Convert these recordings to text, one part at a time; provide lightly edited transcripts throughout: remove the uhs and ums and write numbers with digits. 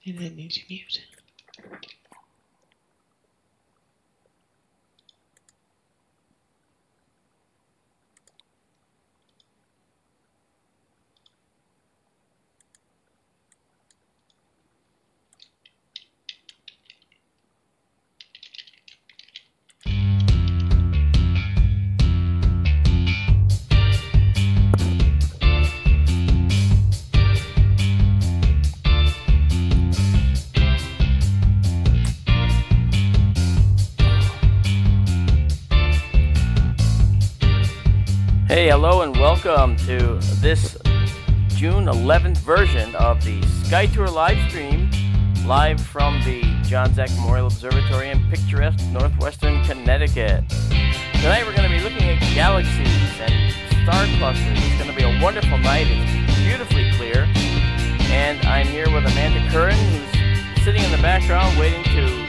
And then need to mute. Hey, hello and welcome to this June 11th version of the SkyTour LiveStream, live from the John Zach Memorial Observatory in picturesque northwestern Connecticut. Tonight we're going to be looking at galaxies and star clusters. It's going to be a wonderful night. It's beautifully clear. And I'm here with Amanda Curran, who's sitting in the background waiting to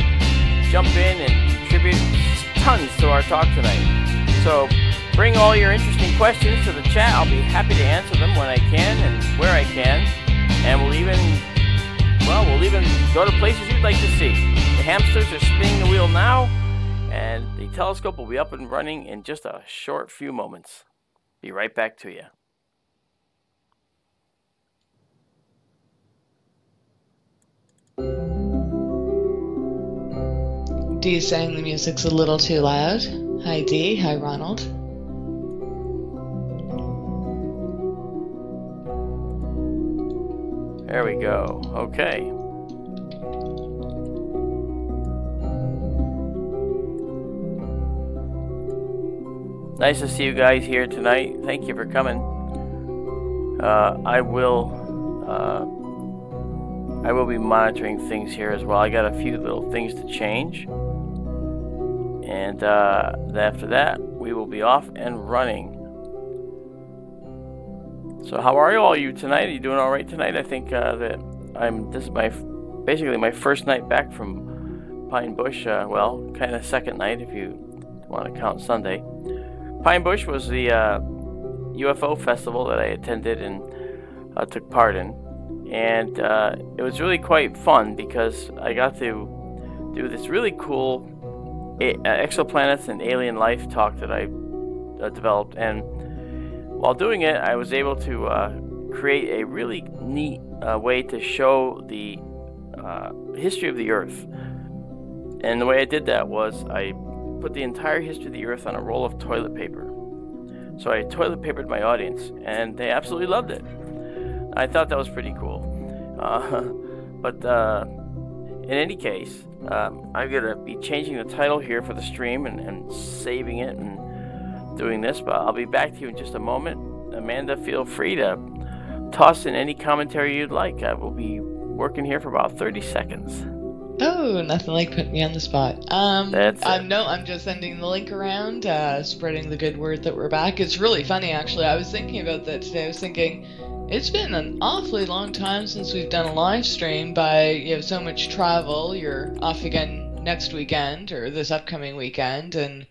jump in and contribute tons to our talk tonight. So bring all your interesting questions to the chat. I'll be happy to answer them when I can and where I can. And we'll even go to places you'd like to see. The hamsters are spinning the wheel now, and the telescope will be up and running in just a short few moments. Be right back to you. Dee's saying the music's a little too loud. Hi Dee, hi Ronald. There we go. Okay. Nice to see you guys here tonight. Thank you for coming. I will be monitoring things here as well. I got a few little things to change. And after that, we will be off and running. So how are all you tonight? Are you doing all right tonight? I think this is basically my first night back from Pine Bush. Well, kind of second night if you want to count Sunday. Pine Bush was the UFO festival that I attended and took part in, and it was really quite fun because I got to do this really cool exoplanets and alien life talk that I developed. And while doing it, I was able to create a really neat way to show the history of the Earth. And the way I did that was I put the entire history of the Earth on a roll of toilet paper. So I toilet papered my audience, and they absolutely loved it. I thought that was pretty cool. But in any case, I'm going to be changing the title here for the stream and saving it and doing this, but I'll be back to you in just a moment. Amanda, feel free to toss in any commentary you'd like. I will be working here for about 30 seconds. Oh, nothing like putting me on the spot. That's it. No, I'm just sending the link around, spreading the good word that we're back. It's really funny, actually. I was thinking about that today. I was thinking, it's been an awfully long time since we've done a live stream. By so much travel, you're off again next weekend or this upcoming weekend, and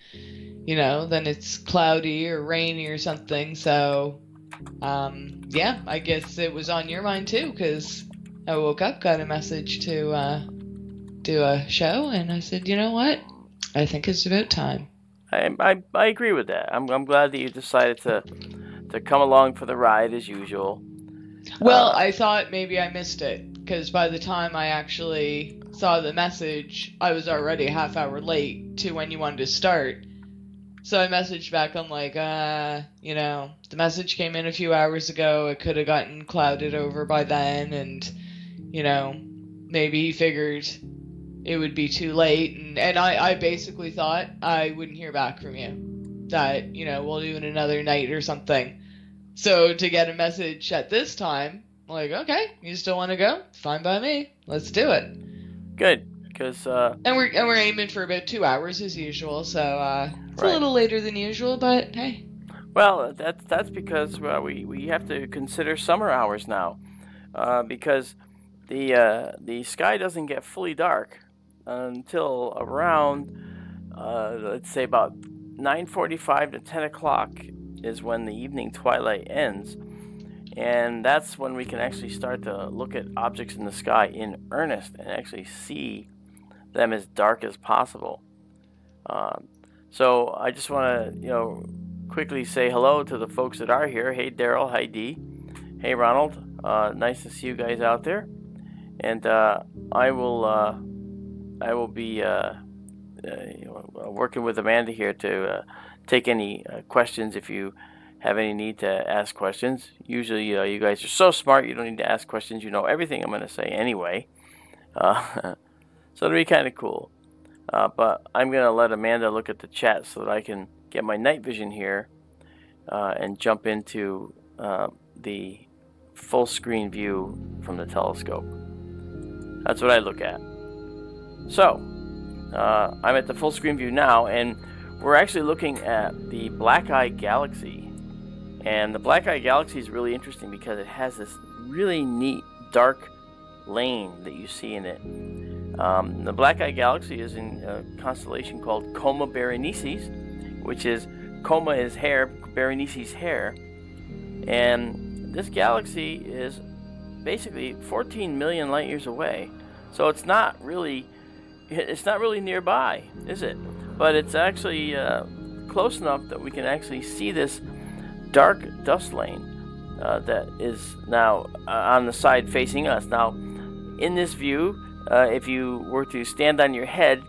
then it's cloudy or rainy or something. So, yeah, I guess it was on your mind too, because I woke up, got a message to do a show, and I said, you know what? I think it's about time. I agree with that. I'm glad that you decided to come along for the ride as usual. Well, I thought maybe I missed it, because by the time I actually saw the message, I was already a half hour late to when you wanted to start. So I messaged back, I'm like, the message came in a few hours ago, it could have gotten clouded over by then, and, maybe he figured it would be too late, and I basically thought I wouldn't hear back from you, that, we'll do it another night or something. So to get a message at this time, I'm like, okay, you still want to go? Fine by me. Let's do it. Good, because and we're aiming for about 2 hours as usual, so it's right. A little later than usual, but hey. Well, that's because we have to consider summer hours now, because the sky doesn't get fully dark until around let's say about 9:45 to 10 o'clock is when the evening twilight ends, And that's when we can actually start to look at objects in the sky in earnest and actually see them as dark as possible. So I just want to, quickly say hello to the folks that are here. Hey, Daryl. Hi, Dee. Hey, Ronald. Nice to see you guys out there. And I will be working with Amanda here to take any questions if you have any need to ask questions. Usually, you guys are so smart you don't need to ask questions. You know everything I'm going to say anyway. So it'll be kind of cool. But I'm going to let Amanda look at the chat so that I can get my night vision here and jump into the full screen view from the telescope. That's what I look at. So, I'm at the full screen view now, and we're actually looking at the Black Eye Galaxy. And the Black Eye Galaxy is really interesting because it has this really neat dark lane that you see in it. The Black Eye Galaxy is in a constellation called Coma Berenices, which is Coma is hair, Berenices hair. And this galaxy is basically 14 million light years away. So it's not really nearby, is it? But it's actually close enough that we can actually see this dark dust lane that is now on the side facing us. Now, in this view, if you were to stand on your head,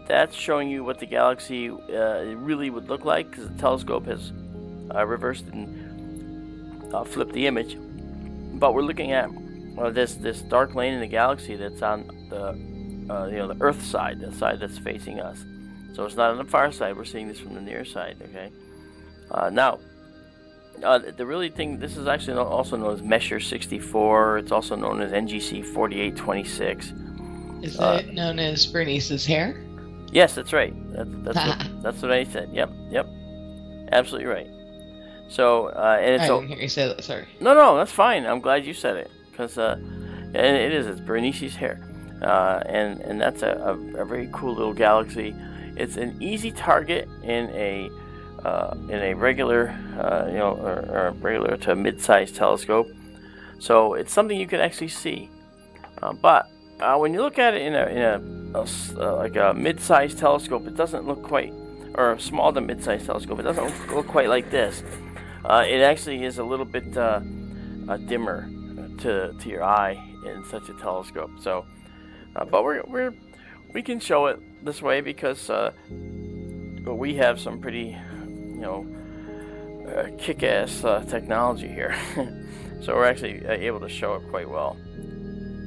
that's showing you what the galaxy really would look like, because the telescope has reversed and flipped the image. But we're looking at this dark lane in the galaxy that's on the Earth side, the side that's facing us. So it's not on the far side. We're seeing this from the near side. Okay. Now, the really thing, this is actually also known as Messier 64. It's also known as NGC 4826. Is it known as Bernice's hair? Yes, that's right. That's what I said. Yep. Absolutely right. So, and it's... I didn't hear you say that, sorry. No, that's fine. I'm glad you said it. Because it's Bernice's hair. And that's a very cool little galaxy. It's an easy target in a regular, or regular to mid-sized telescope. So it's something you can actually see. But when you look at it in a mid-sized telescope, it doesn't look quite, or a small to mid-sized telescope, it doesn't look quite like this. It actually is a little bit dimmer to your eye in such a telescope. So, but we can show it this way because we have some pretty kick-ass technology here. So we're actually able to show it quite well.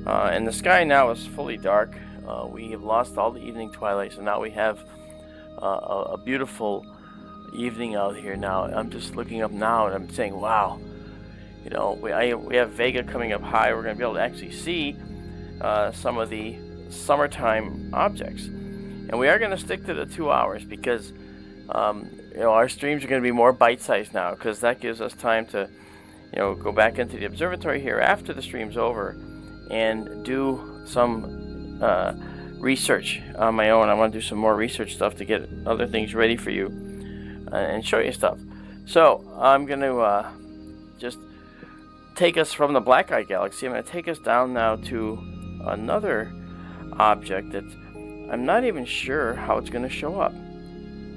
And the sky now is fully dark. We have lost all the evening twilight, so now we have a beautiful evening out here now. I'm just looking up now and I'm saying, wow, we have Vega coming up high. We're going to be able to actually see some of the summertime objects. And we are going to stick to the 2 hours because our streams are going to be more bite-sized now, because that gives us time to go back into the observatory here after the stream's over and do some research on my own. I want to do some more research stuff to get other things ready for you and show you stuff. So I'm going to just take us from the Black Eye Galaxy. I'm going to take us down now to another object that I'm not even sure how it's going to show up,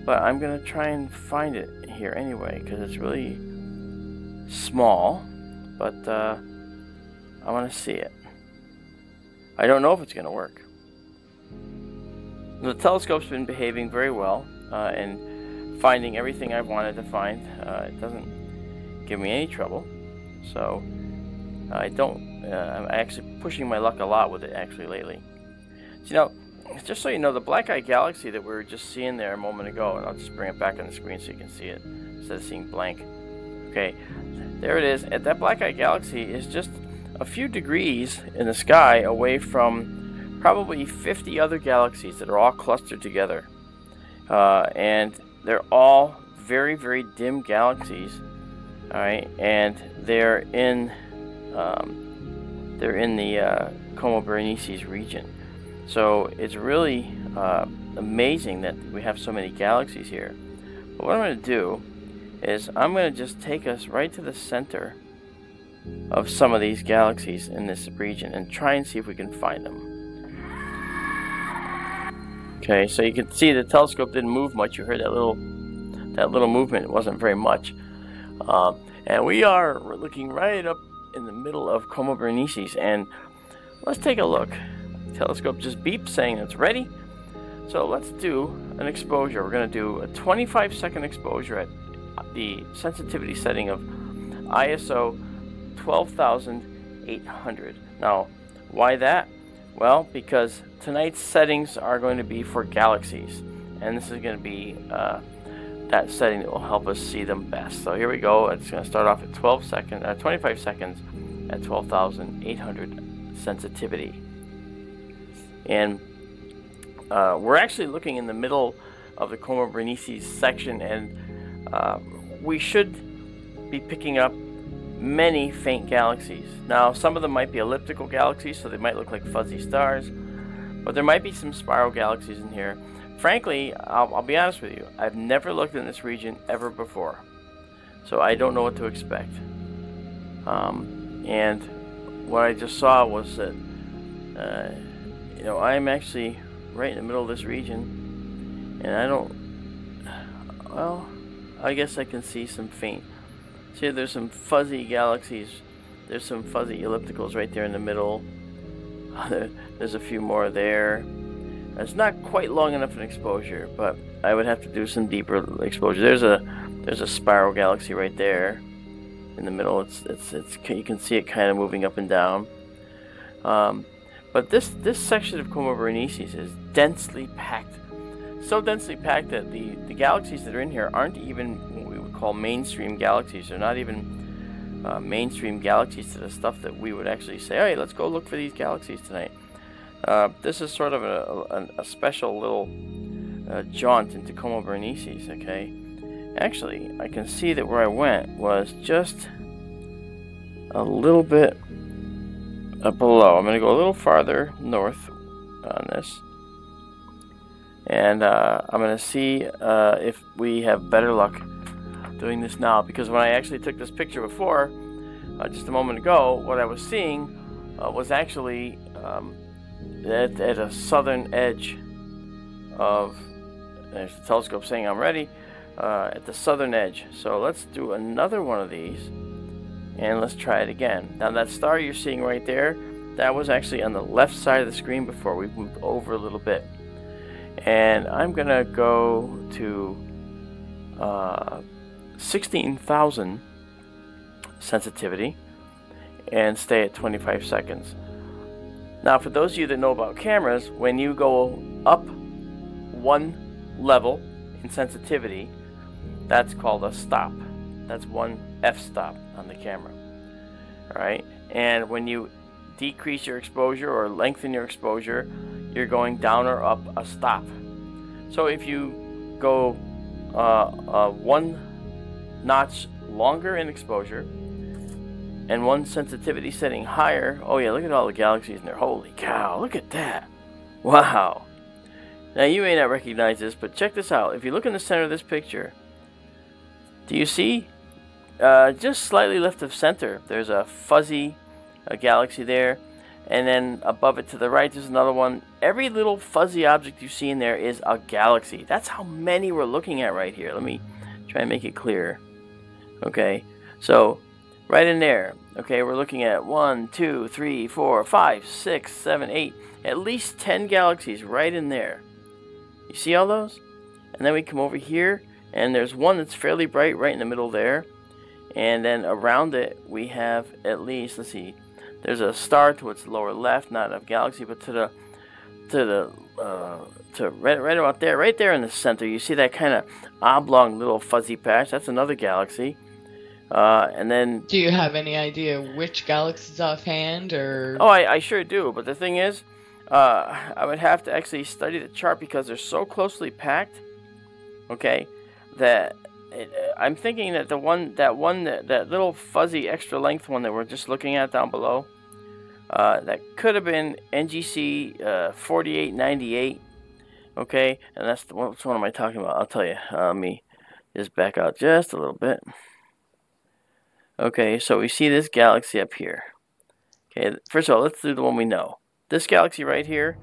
but I'm going to try and find it here anyway, because it's really small, but I want to see it. I don't know if it's going to work. The telescope's been behaving very well and finding everything I've wanted to find. It doesn't give me any trouble, so I'm actually pushing my luck a lot with it actually lately. So, just so you know, the Black Eye Galaxy that we were just seeing there a moment ago, and I'll just bring it back on the screen so you can see it instead of seeing blank. Okay, there it is. That Black Eye Galaxy is just a few degrees in the sky away from probably 50 other galaxies that are all clustered together. And they're all very, very dim galaxies. Alright, and they're in the Coma Berenices region. So it's really amazing that we have so many galaxies here. But what I'm going to do is I'm going to just take us right to the center of some of these galaxies in this region and try and see if we can find them. Okay, so you can see the telescope didn't move much. You heard that little movement. It wasn't very much. And we're looking right up in the middle of Coma Berenices, and let's take a look. The telescope just beeps saying it's ready. So let's do an exposure. We're going to do a 25-second exposure at the sensitivity setting of ISO 12,800. Now, why that? Well, because tonight's settings are going to be for galaxies, and this is going to be that setting that will help us see them best. So here we go. It's going to start off at 25 seconds at 12,800 sensitivity. And we're actually looking in the middle of the Coma Berenices section, and we should be picking up many faint galaxies. Now, some of them might be elliptical galaxies, so they might look like fuzzy stars, but there might be some spiral galaxies in here. Frankly, I'll be honest with you, I've never looked in this region ever before, so I don't know what to expect. And what I just saw was that I'm actually right in the middle of this region, and I guess I can see some faint. See, there's some fuzzy galaxies. There's some fuzzy ellipticals right there in the middle. There's a few more there. It's not quite long enough an exposure, but I would have to do some deeper exposure. There's a spiral galaxy right there in the middle. It's you can see it kind of moving up and down. But this section of Coma Berenices is densely packed. So densely packed that the galaxies that are in here aren't even what we would call mainstream galaxies. They're not even mainstream galaxies to the stuff that we would actually say, hey, let's go look for these galaxies tonight. This is sort of a special little jaunt into Coma Berenices, okay? Actually, I can see that where I went was just a little bit below. I'm going to go a little farther north on this. And I'm going to see if we have better luck doing this now. Because when I actually took this picture before, just a moment ago, what I was seeing was actually at a southern edge of, there's the telescope saying I'm ready, at the southern edge. So let's do another one of these, and let's try it again. Now that star you're seeing right there, that was actually on the left side of the screen before. We've moved over a little bit. And I'm going to go to 16,000 sensitivity and stay at 25 seconds. Now, for those of you that know about cameras, when you go up one level in sensitivity, that's called a stop. That's one f-stop on the camera. Alright? And when you decrease your exposure or lengthen your exposure, you're going down or up a stop. So if you go one notch longer in exposure and one sensitivity setting higher, oh yeah, look at all the galaxies in there. Holy cow, look at that. Wow. Now you may not recognize this, but check this out. If you look in the center of this picture, do you see just slightly left of center, there's a fuzzy galaxy there. And then above it to the right, there's another one. Every little fuzzy object you see in there is a galaxy. That's how many we're looking at right here. Let me try and make it clear. Okay, so right in there. Okay, we're looking at 1, 2, 3, 4, 5, 6, 7, 8. At least 10 galaxies right in there. You see all those? And then we come over here, and there's one that's fairly bright right in the middle there. And then around it, we have at least, let's see, there's a star to its lower left, not a galaxy, but to right about there, right there in the center. You see that kind of oblong little fuzzy patch? That's another galaxy. And then, do you have any idea which galaxies offhand, or? Oh, I sure do. But the thing is, I would have to actually study the chart because they're so closely packed. Okay, that I'm thinking that that little fuzzy extra length one that we're just looking at down below, that could have been NGC 4898. Okay, and that's which one am I talking about? I'll tell you. Let me just back out just a little bit. Okay, so we see this galaxy up here. Okay, first of all, let's do the one we know. This galaxy right here.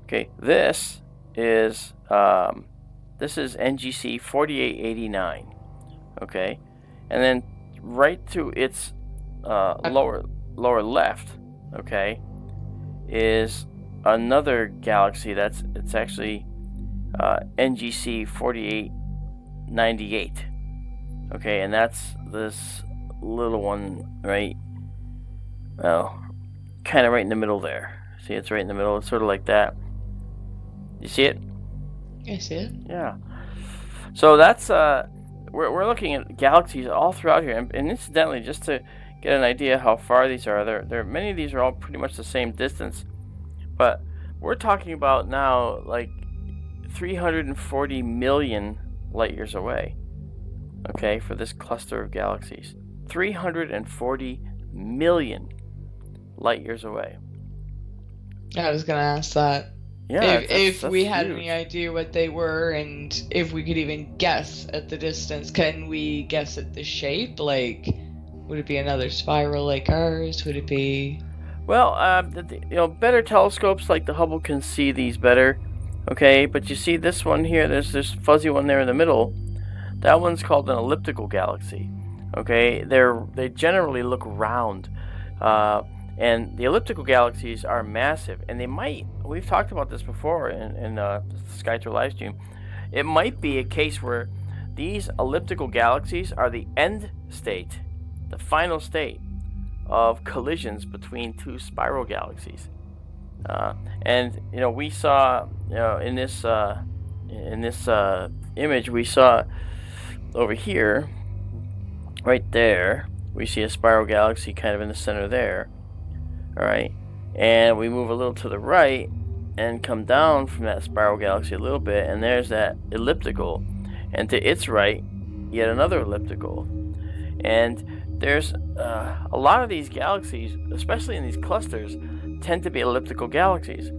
Okay, this is NGC 4889. Okay, and then right to its lower left, okay, is another galaxy it's actually NGC 4898. Okay, and that's this little one right, well, kind of right in the middle there. See, it's right in the middle. It's sort of like that. You see it? I see it. Yeah. So that's we're looking at galaxies all throughout here, and incidentally, just to get an idea how far these are, there many of these are all pretty much the same distance, but we're talking about now like 340 million light years away. Okay, for this cluster of galaxies, 340 million light years away. I was gonna ask that. Yeah, if we had huge. any idea what they were, and if we could even guess at the distance, can we guess at the shape? Like, would it be another spiral like ours? Would it be? Well, better telescopes like the Hubble can see these better. Okay, but you see this one here. There's this fuzzy one there in the middle. That one's called an elliptical galaxy. Okay, they generally look round, and the elliptical galaxies are massive, and we've talked about this before in SkyTour LiveStream. It might be a case where these elliptical galaxies are the end state, the final state of collisions between two spiral galaxies. And we saw in this image, we saw over here, right there, we see a spiral galaxy kind of in the center there. All right, and we move a little to the right and come down from that spiral galaxy a little bit, and there's that elliptical, and to its right, yet another elliptical. And there's a lot of these galaxies, especially in these clusters, tend to be elliptical galaxies,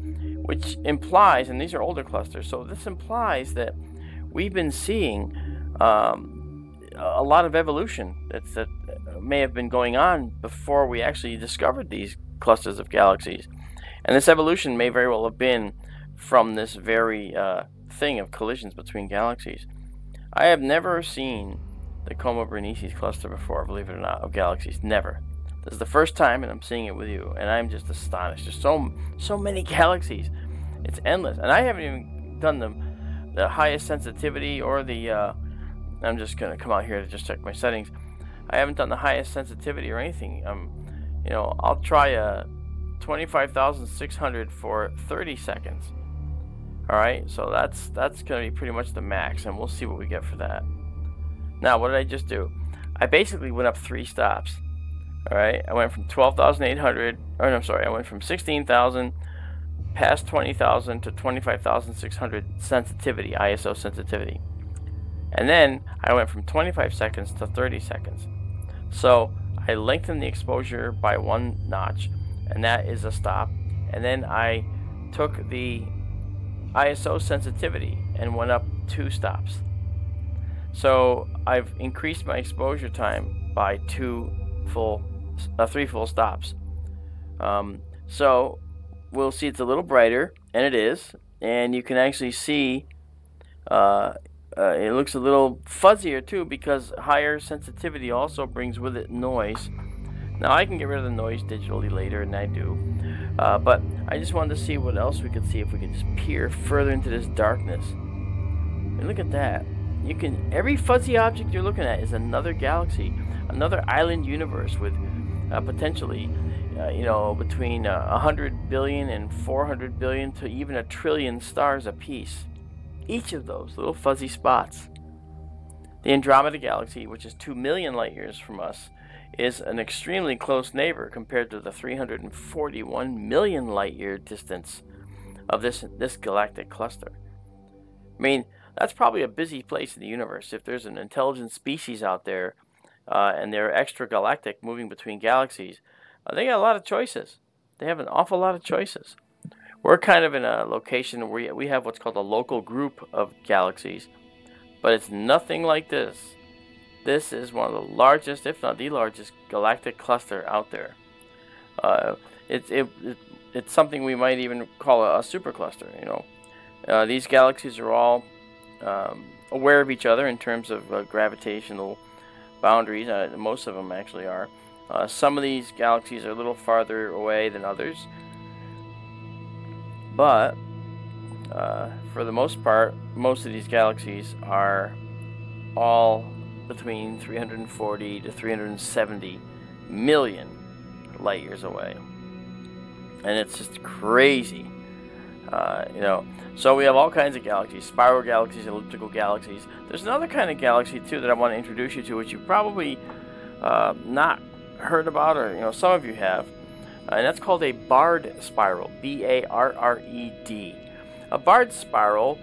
which implies, and these are older clusters, so this implies that we've been seeing a lot of evolution that may have been going on before we actually discovered these clusters of galaxies. And this evolution may very well have been from this very thing of collisions between galaxies. I have never seen the Coma Berenices cluster before, believe it or not, of galaxies. Never. This is the first time, and I'm seeing it with you, and I'm just astonished. There's so many galaxies. It's endless. And I haven't even done the highest sensitivity or the I'm just going to come out here to just check my settings. I haven't done the highest sensitivity or anything. I'll try a 25,600 for 30 seconds. All right, so that's going to be pretty much the max, and we'll see what we get for that. Now, what did I just do? I basically went up 3 stops. All right, I went from 12,800, or no, sorry, I went from 16,000 past 20,000 to 25,600 sensitivity, ISO sensitivity. And then I went from 25 seconds to 30 seconds. So I lengthened the exposure by 1 notch, and that is a stop. And then I took the ISO sensitivity and went up 2 stops. So I've increased my exposure time by 3 full stops. So we'll see it's a little brighter, and it is. And you can actually see it looks a little fuzzier too, because higher sensitivity also brings with it noise. Now I can get rid of the noise digitally later, and I do. But I just wanted to see what else we could see if we could just peer further into this darkness. And look at that. Every fuzzy object you're looking at is another galaxy, another island universe with potentially, between 100 billion and 400 billion to even 1 trillion stars apiece. Each of those little fuzzy spots. The Andromeda Galaxy, which is 2 million light years from us, is an extremely close neighbor compared to the 341 million light year distance of this galactic cluster. I mean, that's probably a busy place in the universe. If there's an intelligent species out there and they're extragalactic, moving between galaxies, they got a lot of choices. They have an awful lot of choices. We're kind of in a location where we have what's called a local group of galaxies, but it's nothing like this. this is one of the largest, if not the largest, galactic cluster out there. It's something we might even call a supercluster. These galaxies are all aware of each other in terms of gravitational boundaries. Most of them actually are. Some of these galaxies are a little farther away than others, but for the most part, most of these galaxies are all between 340 to 370 million light years away, and it's just crazy. So we have all kinds of galaxies: spiral galaxies, elliptical galaxies. There's another kind of galaxy too that I want to introduce you to, which you probably not heard about, or some of you have, and that's called a barred spiral. B-A-R-R-E-D. A barred spiral,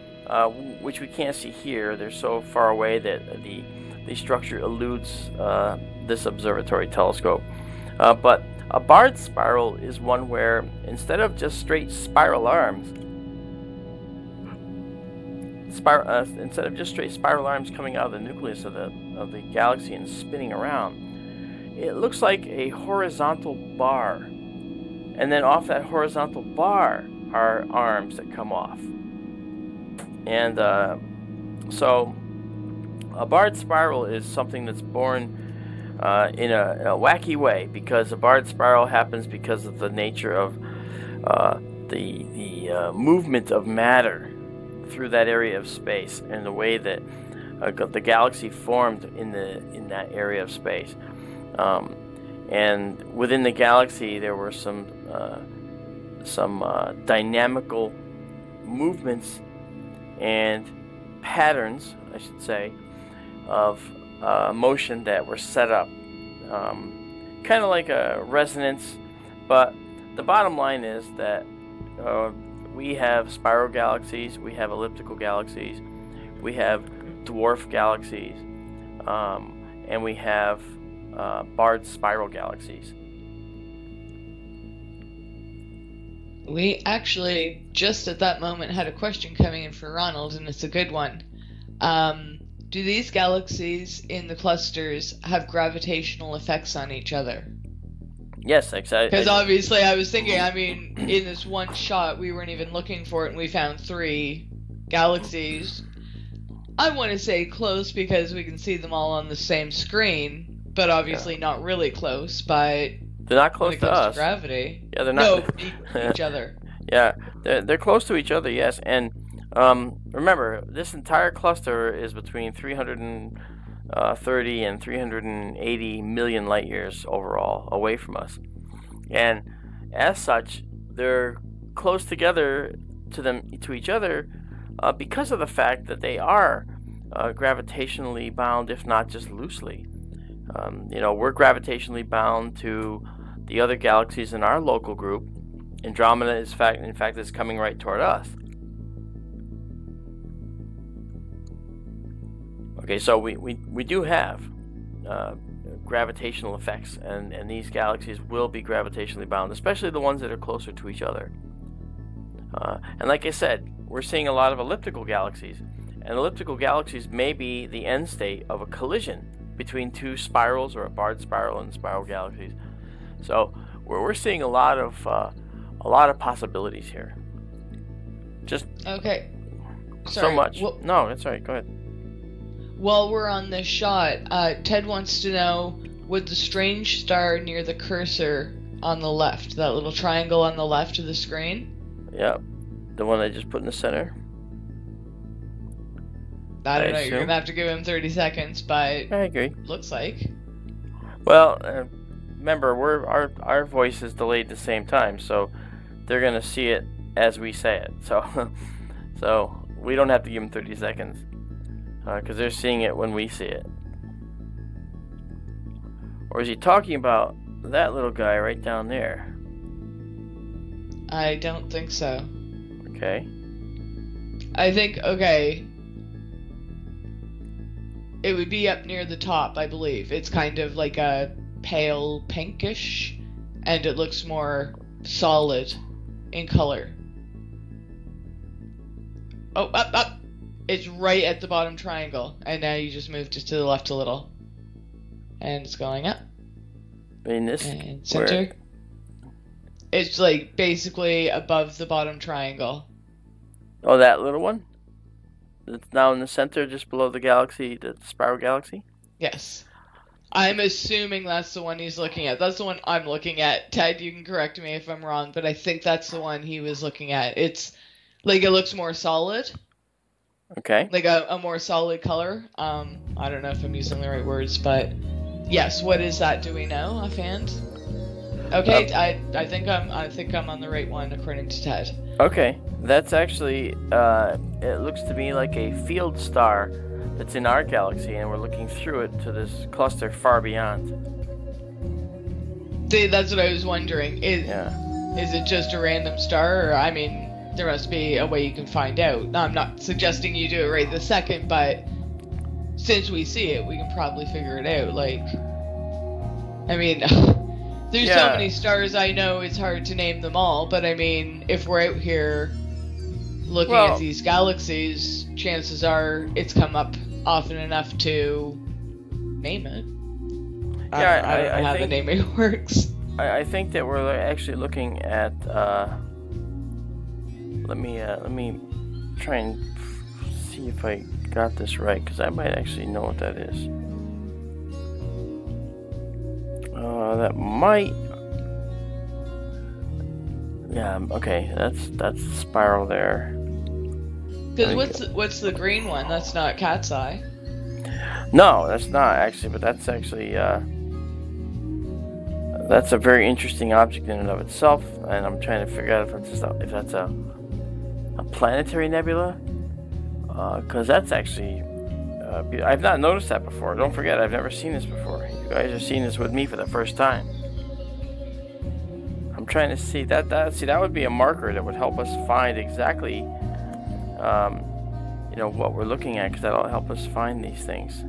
which we can't see here. They're so far away that the structure eludes this observatory telescope. But a barred spiral is one where instead of just straight spiral arms, coming out of the nucleus of the galaxy and spinning around, it looks like a horizontal bar, and then off that horizontal bar are arms that come off. And so a barred spiral is something that's born in a wacky way, because a barred spiral happens because of the nature of the movement of matter through that area of space, and the way that the galaxy formed in that area of space. And within the galaxy, there were some dynamical movements and patterns, I should say, of motion that were set up, kind of like a resonance. But the bottom line is that we have spiral galaxies, we have elliptical galaxies, we have dwarf galaxies, and we have barred spiral galaxies. We actually, just at that moment, had a question coming in for Ronald, and it's a good one. Do these galaxies in the clusters have gravitational effects on each other? Yes, exactly. Because obviously I was thinking, in this one shot, we weren't even looking for it, and we found 3 galaxies. I want to say close because we can see them all on the same screen, but obviously not really close, but... They're not close to us. To gravity. Yeah, they're not. No, each other. Yeah, they're close to each other, yes. And remember, this entire cluster is between 330 and 380 million light years overall away from us. And as such, they're close together to each other because of the fact that they are gravitationally bound, if not just loosely. We're gravitationally bound to the other galaxies in our local group. Andromeda is in fact is coming right toward us. Okay, so we do have gravitational effects, and these galaxies will be gravitationally bound, especially the ones that are closer to each other. And like I said, we're seeing a lot of elliptical galaxies, and elliptical galaxies may be the end state of a collision between 2 spirals, or a barred spiral and spiral galaxies. So we're seeing a lot of possibilities here. Just okay. Sorry. So much. Well, no, that's all right. Go ahead. While we're on this shot, Ted wants to know, would the strange star near the cursor on the left, that little triangle on the left of the screen? Yeah, the one I just put in the center. I don't know, you're going to have to give him 30 seconds, but... I agree. Looks like. Well, remember, our voice is delayed at the same time, so they're going to see it as we say it. So we don't have to give them 30 seconds, because they're seeing it when we see it. Or is he talking about that little guy right down there? I don't think so. Okay. I think, okay, it would be up near the top, I believe. It's kind of like a pale pinkish, and it looks more solid in color. Oh, up! It's right at the bottom triangle, and now you just moved it to the left a little. And it's going up. In this? And center. Where? It's like basically above the bottom triangle. Oh, that little one? It's now in the center, just below the galaxy, the spiral galaxy? Yes. I'm assuming that's the one he's looking at. That's the one I'm looking at. Ted, you can correct me if I'm wrong, but I think that's the one he was looking at. It's like it looks more solid. Okay. Like a more solid color. I don't know if I'm using the right words, but yes. What is that? Do we know offhand? Okay, I think I'm on the right one according to Ted. Okay, that's actually it looks to me like a field star that's in our galaxy, and we're looking through it to this cluster far beyond. That's what I was wondering. Is it just a random star, or I mean, there must be a way you can find out. Now, I'm not suggesting you do it right this second, but since we see it, we can probably figure it out. Like, I mean. There's so many stars I know it's hard to name them all, but I mean, if we're out here looking at these galaxies, chances are it's come up often enough to name it. Yeah, I don't know how the naming works. I think that we're actually looking at. Let me try and see if I got this right, because I might actually know what that is. That might. Yeah. Okay. That's the spiral there. Because what's the green one? That's not Cat's Eye. No, that's not actually. But that's actually that's a very interesting object in and of itself, and I'm trying to figure out if that's a planetary nebula. Because that's actually. I've not noticed that before. Don't forget, I've never seen this before. You guys are seeing this with me for the first time. I'm trying to see that would be a marker that would help us find exactly, what we're looking at, because that'll help us find these things.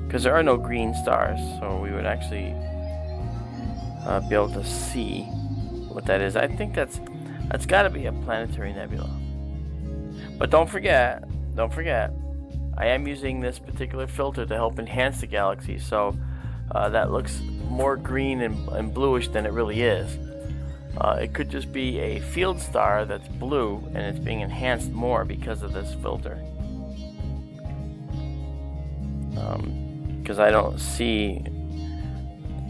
Because there are no green stars, so we would actually be able to see what that is. I think that's got to be a planetary nebula. But don't forget. I am using this particular filter to help enhance the galaxy, so that looks more green and bluish than it really is. It could just be a field star that's blue, and it's being enhanced more because of this filter. Because I don't see.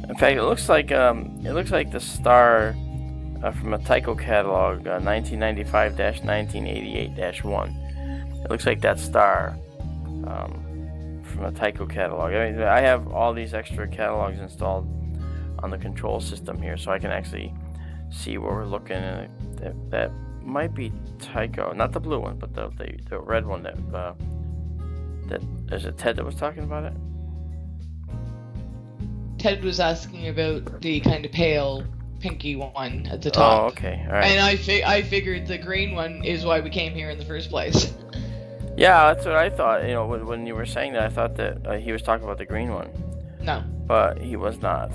In fact, it looks like the star from a Tycho catalog, 1995-1988-1. It looks like that star. From a Tycho catalog. I mean, I have all these extra catalogs installed on the control system here, so I can actually see where we're looking. And that might be Tycho, not the blue one, but the red one. That is it Ted that was talking about it? Ted was asking about the kind of pale pinky one at the top. Oh, okay, all right. And I figured the green one is why we came here in the first place. Yeah, that's what I thought. When you were saying that, I thought that he was talking about the green one. No. But he was not.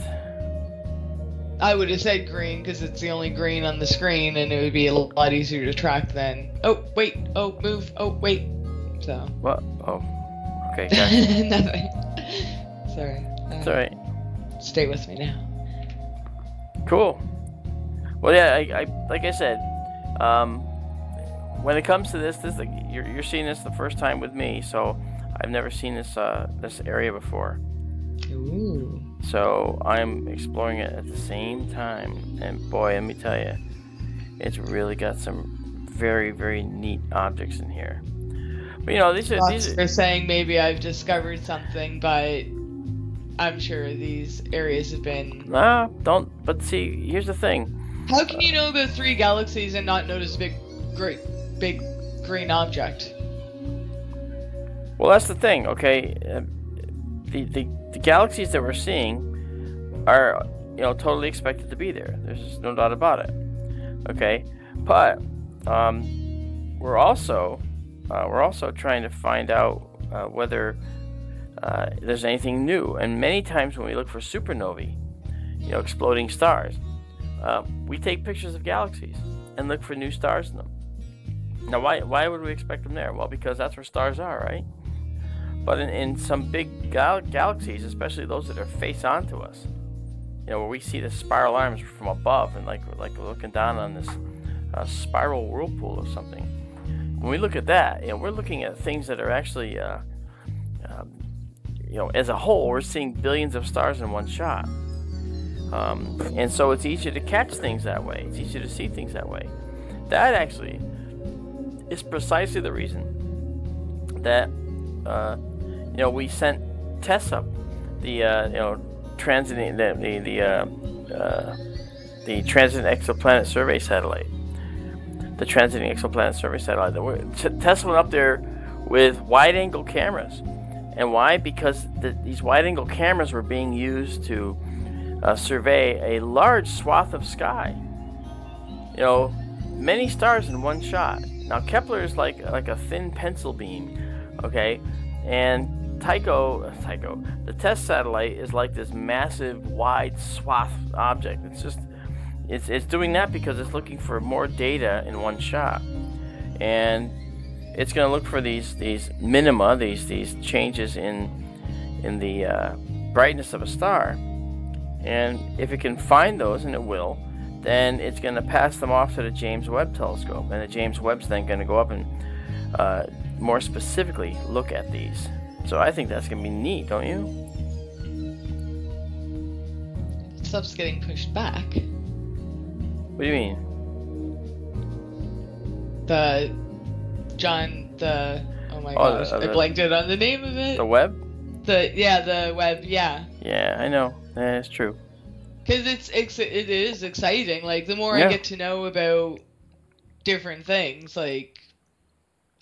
I would have said green because it's the only green on the screen, and it would be a lot easier to track than. Oh, wait. Oh, move. Oh, wait. So. What? Oh. Okay, gotcha. Nothing. Sorry. It's alright. Stay with me now. Cool. Well, yeah, I like I said, when it comes to this you're seeing this the first time with me, so I've never seen this area before. Ooh. So I'm exploring it at the same time, and boy, let me tell you, it's really got some very, very neat objects in here. But these are saying maybe I've discovered something, but I'm sure these areas have been. But see, here's the thing. How can you know about 3 galaxies and not notice a big green object? Well, that's the thing, okay? The galaxies that we're seeing are, totally expected to be there. There's no doubt about it. Okay, but we're also trying to find out whether there's anything new. And many times when we look for supernovae, exploding stars, we take pictures of galaxies and look for new stars in them. Now, why would we expect them there? Well, because that's where stars are, right? But in some big galaxies, especially those that are face on to us, where we see the spiral arms from above, and like looking down on this spiral whirlpool or something. When we look at that, we're looking at things that are actually, as a whole, we're seeing billions of stars in one shot. And so it's easier to catch things that way. It's easier to see things that way. That actually is precisely the reason that we sent tests up the transiting the transiting exoplanet survey satellite. The transiting exoplanet survey satellite. Tests went up there with wide-angle cameras. And why? Because these wide-angle cameras were being used to survey a large swath of sky. Many stars in one shot. Now Kepler is like a thin pencil beam, okay, and Tycho, the test satellite, is like this massive, wide swath object. It's doing that because it's looking for more data in one shot, and it's going to look for these minima, these changes in the brightness of a star, and if it can find those, and it will, then it's going to pass them off to the James Webb telescope, and the James Webb's then going to go up and more specifically look at these. So I think that's going to be neat, don't you? Stuff's getting pushed back. What do you mean? Oh my gosh, I blanked it on the name of it. The Webb? The Webb, yeah. Yeah, I know. That's true. Because it is exciting. Like, the more I get to know about different things, like,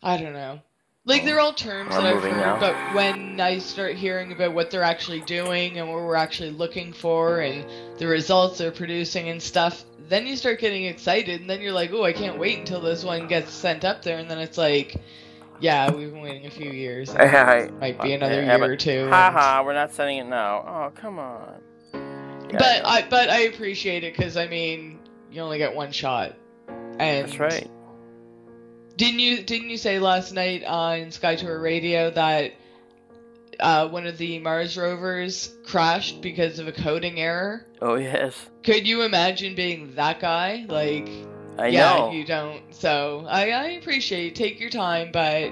I don't know. Like, they're all terms that I've heard, but when I start hearing about what they're actually doing and what we're actually looking for and the results they're producing and stuff, then you start getting excited, and then you're like, oh, I can't wait until this one gets sent up there, and then it's like, yeah, we've been waiting a few years. It might be another year or two. Haha, we're not sending it now. Oh, come on. Yeah, but I appreciate it, because, I mean, you only get one shot. And that's right. Didn't you say last night on SkyTour Radio that one of the Mars rovers crashed because of a coding error? Oh, yes. Could you imagine being that guy? Like, I know. You don't. So I appreciate it. Take your time, but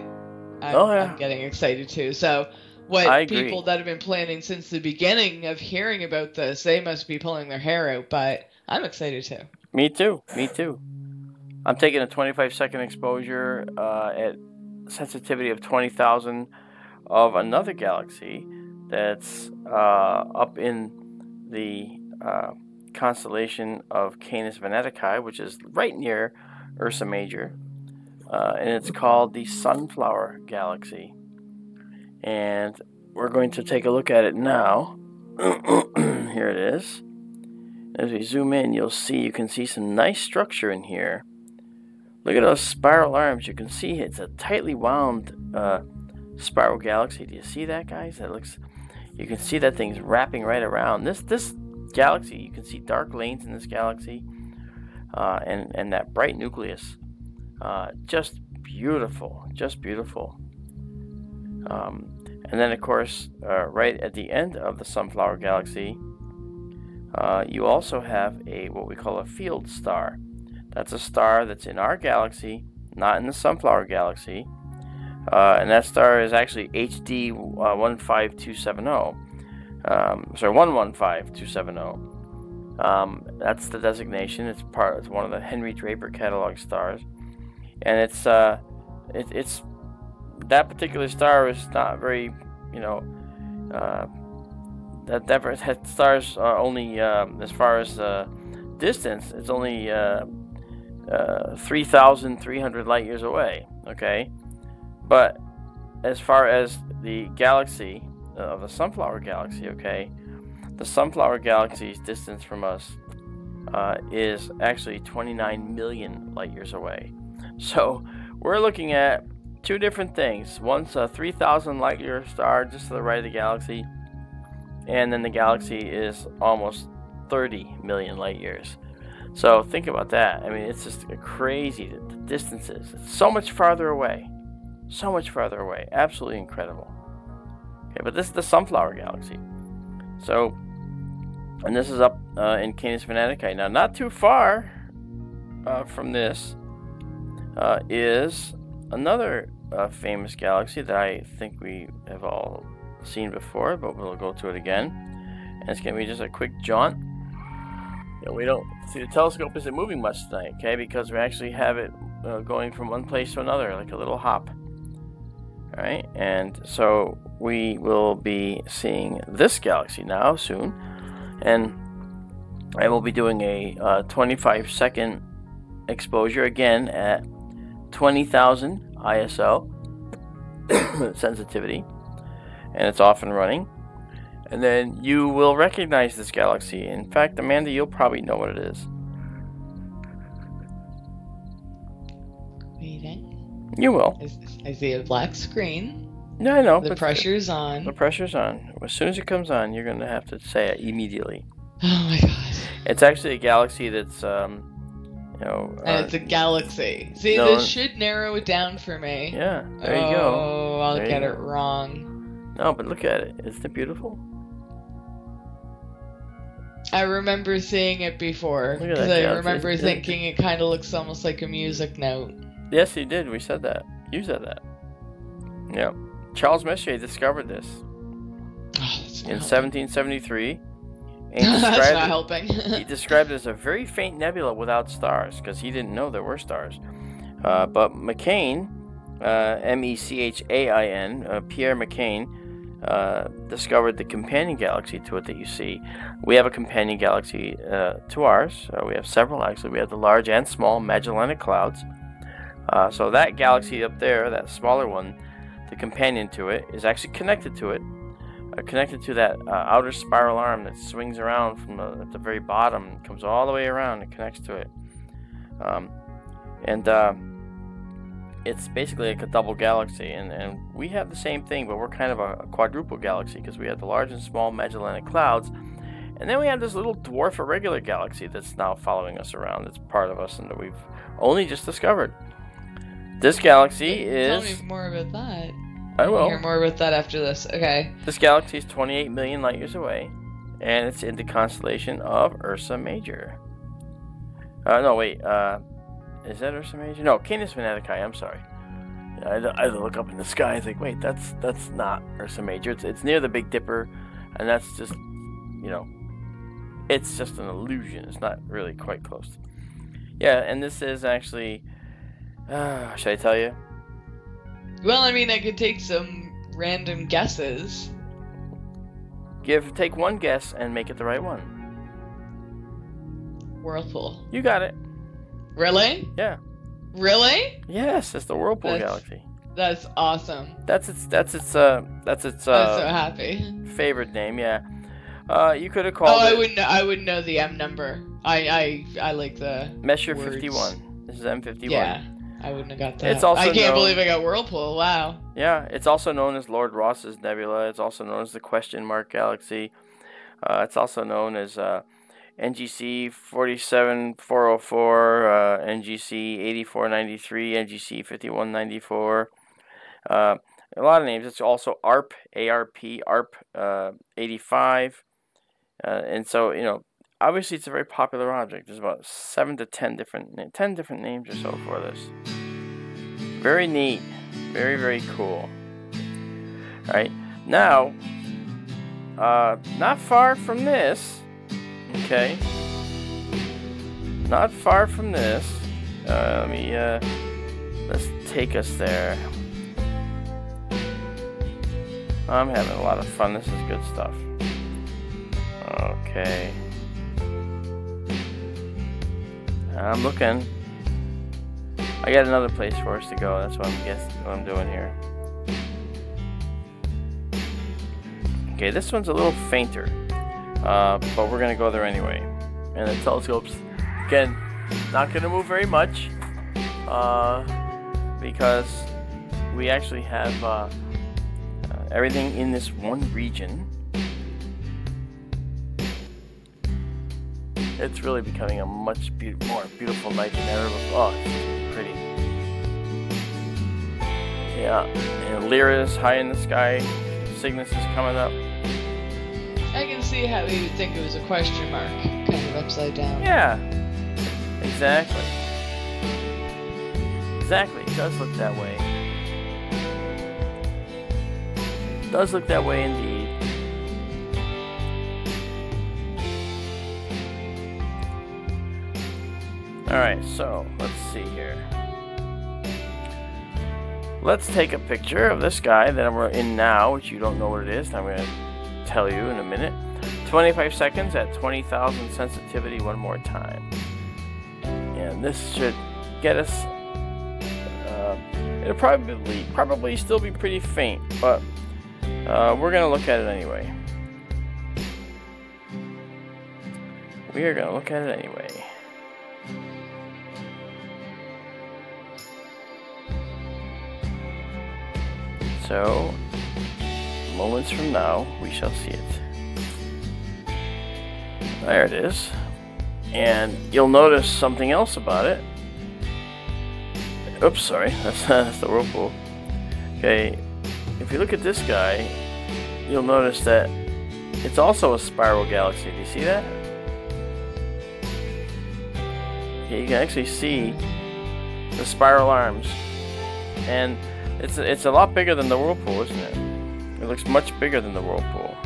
I'm getting excited too. So what people that have been planning since the beginning of hearing about this, they must be pulling their hair out, but I'm excited too. Me too. I'm taking a 25-second exposure at sensitivity of 20,000 of another galaxy that's up in the constellation of Canis Venatici, which is right near Ursa Major, and it's called the Sunflower Galaxy. And we're going to take a look at it now. Here it is. As we zoom in, you can see some nice structure in here. Look at those spiral arms. You can see it's a tightly wound spiral galaxy. Do you see that, guys? You can see that thing's wrapping right around. This galaxy, you can see dark lanes in this galaxy, and that bright nucleus. Just beautiful. And then, of course, right at the end of the Sunflower Galaxy, you also have what we call a field star. That's a star that's in our galaxy, not in the Sunflower Galaxy. And that star is actually HD 15270. 115270. That's the designation. It's one of the Henry Draper catalog stars, and it's that particular star is not very, that stars are only as far as distance, it's only 3,300 light years away. Okay, but as far as the galaxy of the Sunflower Galaxy, okay, the Sunflower Galaxy's distance from us is actually 29 million light years away. So we're looking at two different things. One's a 3,000 light year star just to the right of the galaxy, and then the galaxy is almost 30 million light years. So think about that. I mean, it's just crazy, the distances. It's so much farther away. Absolutely incredible. Okay, but this is the Sunflower Galaxy. So, and this is up in Canis Venatici. Now, not too far from this is another famous galaxy that I think we have all seen before, but we'll go to it again. And it's going to be just a quick jaunt. We don't see the telescope isn't moving much tonight, okay, because we actually have it going from one place to another, like a little hop. Alright, and so we will be seeing this galaxy now soon, and I will be doing a 25-second exposure again at 20,000 ISO sensitivity, and it's off and running. And then you will recognize this galaxy. In fact, Amanda, you'll probably know what it is. Waiting. You will. I see a black screen. Yeah, I know. The pressure's on. The pressure's on. As soon as it comes on, you're going to have to say it immediately. Oh my god. It's actually a galaxy that's, and it's a galaxy. See, this should narrow it down for me. Yeah, there you go. Oh, I'll get it wrong. No, but look at it. Isn't it beautiful? I remember seeing it before, because I remember thinking it kind of looks almost like a music note. Yes, you did. We said that. You said that. Yeah. Charles Messier discovered this in 1773. And that's not helping. He described it as a very faint nebula without stars, because he didn't know there were stars. But McCain, M-E-C-H-A-I-N, Pierre McCain, discovered the companion galaxy to it that you see. We have a companion galaxy to ours. We have several, actually. We have the large and small Magellanic Clouds. So that galaxy up there, that smaller one, the companion to it, is actually connected to it. Connected to that outer spiral arm that swings around from at the very bottom, comes all the way around and connects to it. It's basically like a double galaxy, and we have the same thing, but we're kind of a quadruple galaxy, because we have the large and small Magellanic Clouds, and then we have this little dwarf irregular galaxy that's now following us around. It's part of us, and that we've only just discovered. This galaxy is... Tell me more about that. I will. Hear more about that after this. Okay. This galaxy is 28 million light years away, and it's in the constellation of Ursa Major. No, wait. Is that Ursa Major? No, Canis Venatici. I'm sorry. I look up in the sky and think, wait, that's not Ursa Major. It's near the Big Dipper, and that's just, it's just an illusion. It's not really quite close. Yeah, and this is actually... should I tell you? Well, I mean, I could take some random guesses. Take one guess and make it the right one. Whirlpool. You got it. Really? Yeah. Really? Yes, it's the Whirlpool Galaxy. That's awesome. That's its I'm so happy. Favorite name, yeah. You could have called it... I wouldn't know the M number. I like the Messier words. 51. This is M51. Yeah. I wouldn't have got that. It's also I can't believe I got Whirlpool. Wow. Yeah, it's also known as Lord Ross's Nebula. It's also known as the Question Mark Galaxy. It's also known as NGC 47404, NGC 8493, NGC 5194. A lot of names. It's also ARP, ARP 85. And so, obviously, it's a very popular object. There's about 7 to 10 different names or so for this. Very neat. Very, very cool. All right. Now, not far from this, okay? Not far from this. Let's take us there. I'm having a lot of fun. This is good stuff. Okay. I'm looking. I got another place for us to go. That's what I'm doing here. Okay, this one's a little fainter, but we're gonna go there anyway. And the telescope's again not gonna move very much, because we actually have everything in this one region. It's really becoming a much more beautiful night than ever before. Oh, it's pretty. Yeah, and Lyra is high in the sky, Cygnus is coming up. I can see how he would think it was a question mark, kind of upside down. Yeah, exactly. Exactly, it does look that way. It does look that way indeed. Alright, so let's see here. Let's take a picture of this guy that we're in now, which you don't know what it is. I'm going to tell you in a minute. 25 seconds at 20,000 sensitivity one more time. And this should get us... it'll probably still be pretty faint, but we're going to look at it anyway. We are going to look at it anyway. So, moments from now, we shall see it. There it is. And you'll notice something else about it. Oops, sorry, that's the whirlpool. Okay, if you look at this guy, you'll notice that it's also a spiral galaxy. Do you see that? Okay, you can actually see the spiral arms. And it's a lot bigger than the whirlpool, isn't it? It looks much bigger than the whirlpool.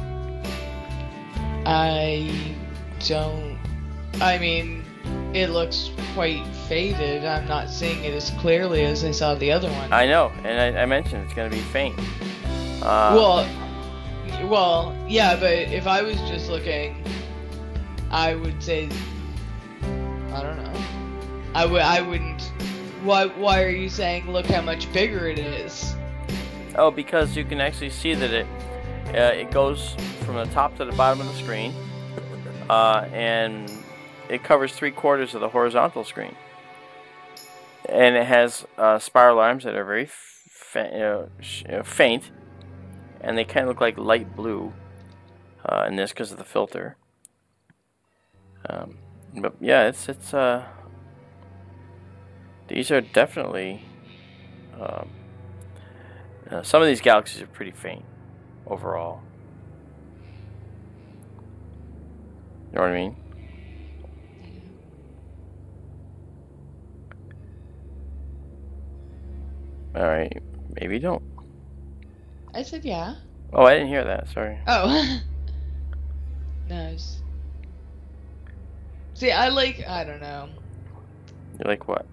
I mean, it looks quite faded. I'm not seeing it as clearly as I saw the other one. I know, and I mentioned it's going to be faint. Well, yeah, but if I was just looking, I would say, I don't know. I wouldn't. Why are you saying look how much bigger it is? Oh, because you can actually see that it goes from the top to the bottom of the screen, and it covers 3/4 of the horizontal screen, and it has spiral arms that are very faint, and they kind of look like light blue in this because of the filter. But yeah, it's these are definitely some of these galaxies are pretty faint overall. You know what I mean? Alright, maybe don't. I said yeah. Oh, I didn't hear that, sorry. Oh. Nice. See, I don't know. You like what?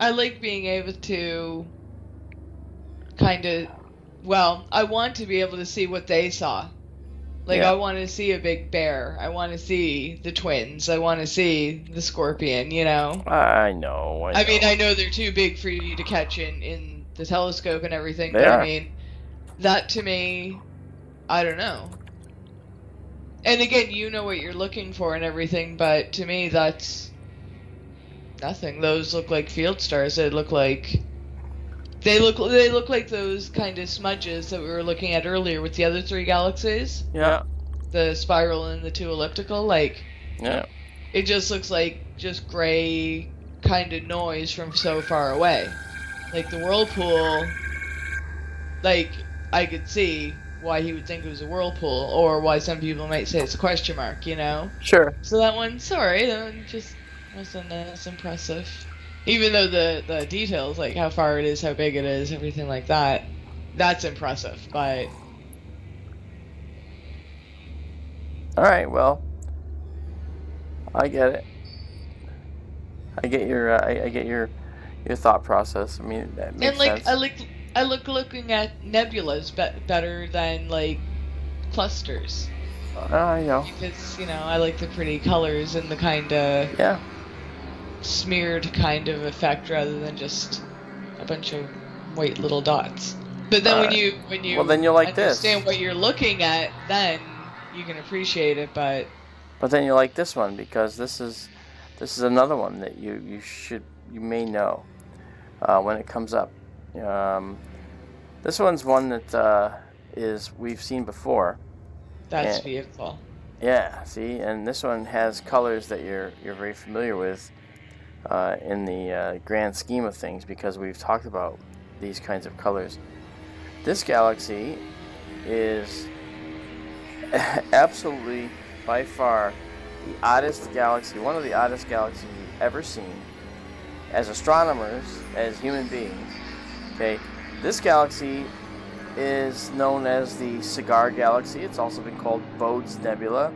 I like being able to kind of, well, I want to be able to see what they saw. Like, yeah. I want to see a big bear. I want to see the twins. I want to see the scorpion, you know? I know. I mean, I know they're too big for you to catch in the telescope and everything, they but are. I mean, that to me, I don't know. And again, you know what you're looking for and everything, but to me, that's nothing. Those look like field stars. They look like those kind of smudges that we were looking at earlier with the other 3 galaxies. Yeah. The spiral and the 2 elliptical. Like, yeah. It just looks like just gray kind of noise from so far away. Like the whirlpool, like I could see why he would think it was a whirlpool, or why some people might say it's a question mark, you know? Sure. So that one, sorry, that one just wasn't as impressive. Even though the details, like how far it is, how big it is, everything like that, that's impressive, but... Alright, well, I get it. I get your thought process. I mean, that makes sense. I like looking at nebulas better than like clusters. I know. Because I like the pretty colors and the kind of smeared kind of effect rather than just a bunch of white little dots. But then when you then you'll like understand this. what you're looking at, then you can appreciate it. But then you like this one because this is another one that you may know when it comes up. This one's one that we've seen before. That's beautiful. Yeah, see, and this one has colors that you're very familiar with in the grand scheme of things because we've talked about these kinds of colors. This galaxy is absolutely, by far, the oddest galaxy, one of the oddest galaxies we've ever seen. As astronomers, as human beings, okay, this galaxy is known as the Cigar Galaxy. It's also been called Bode's Nebula,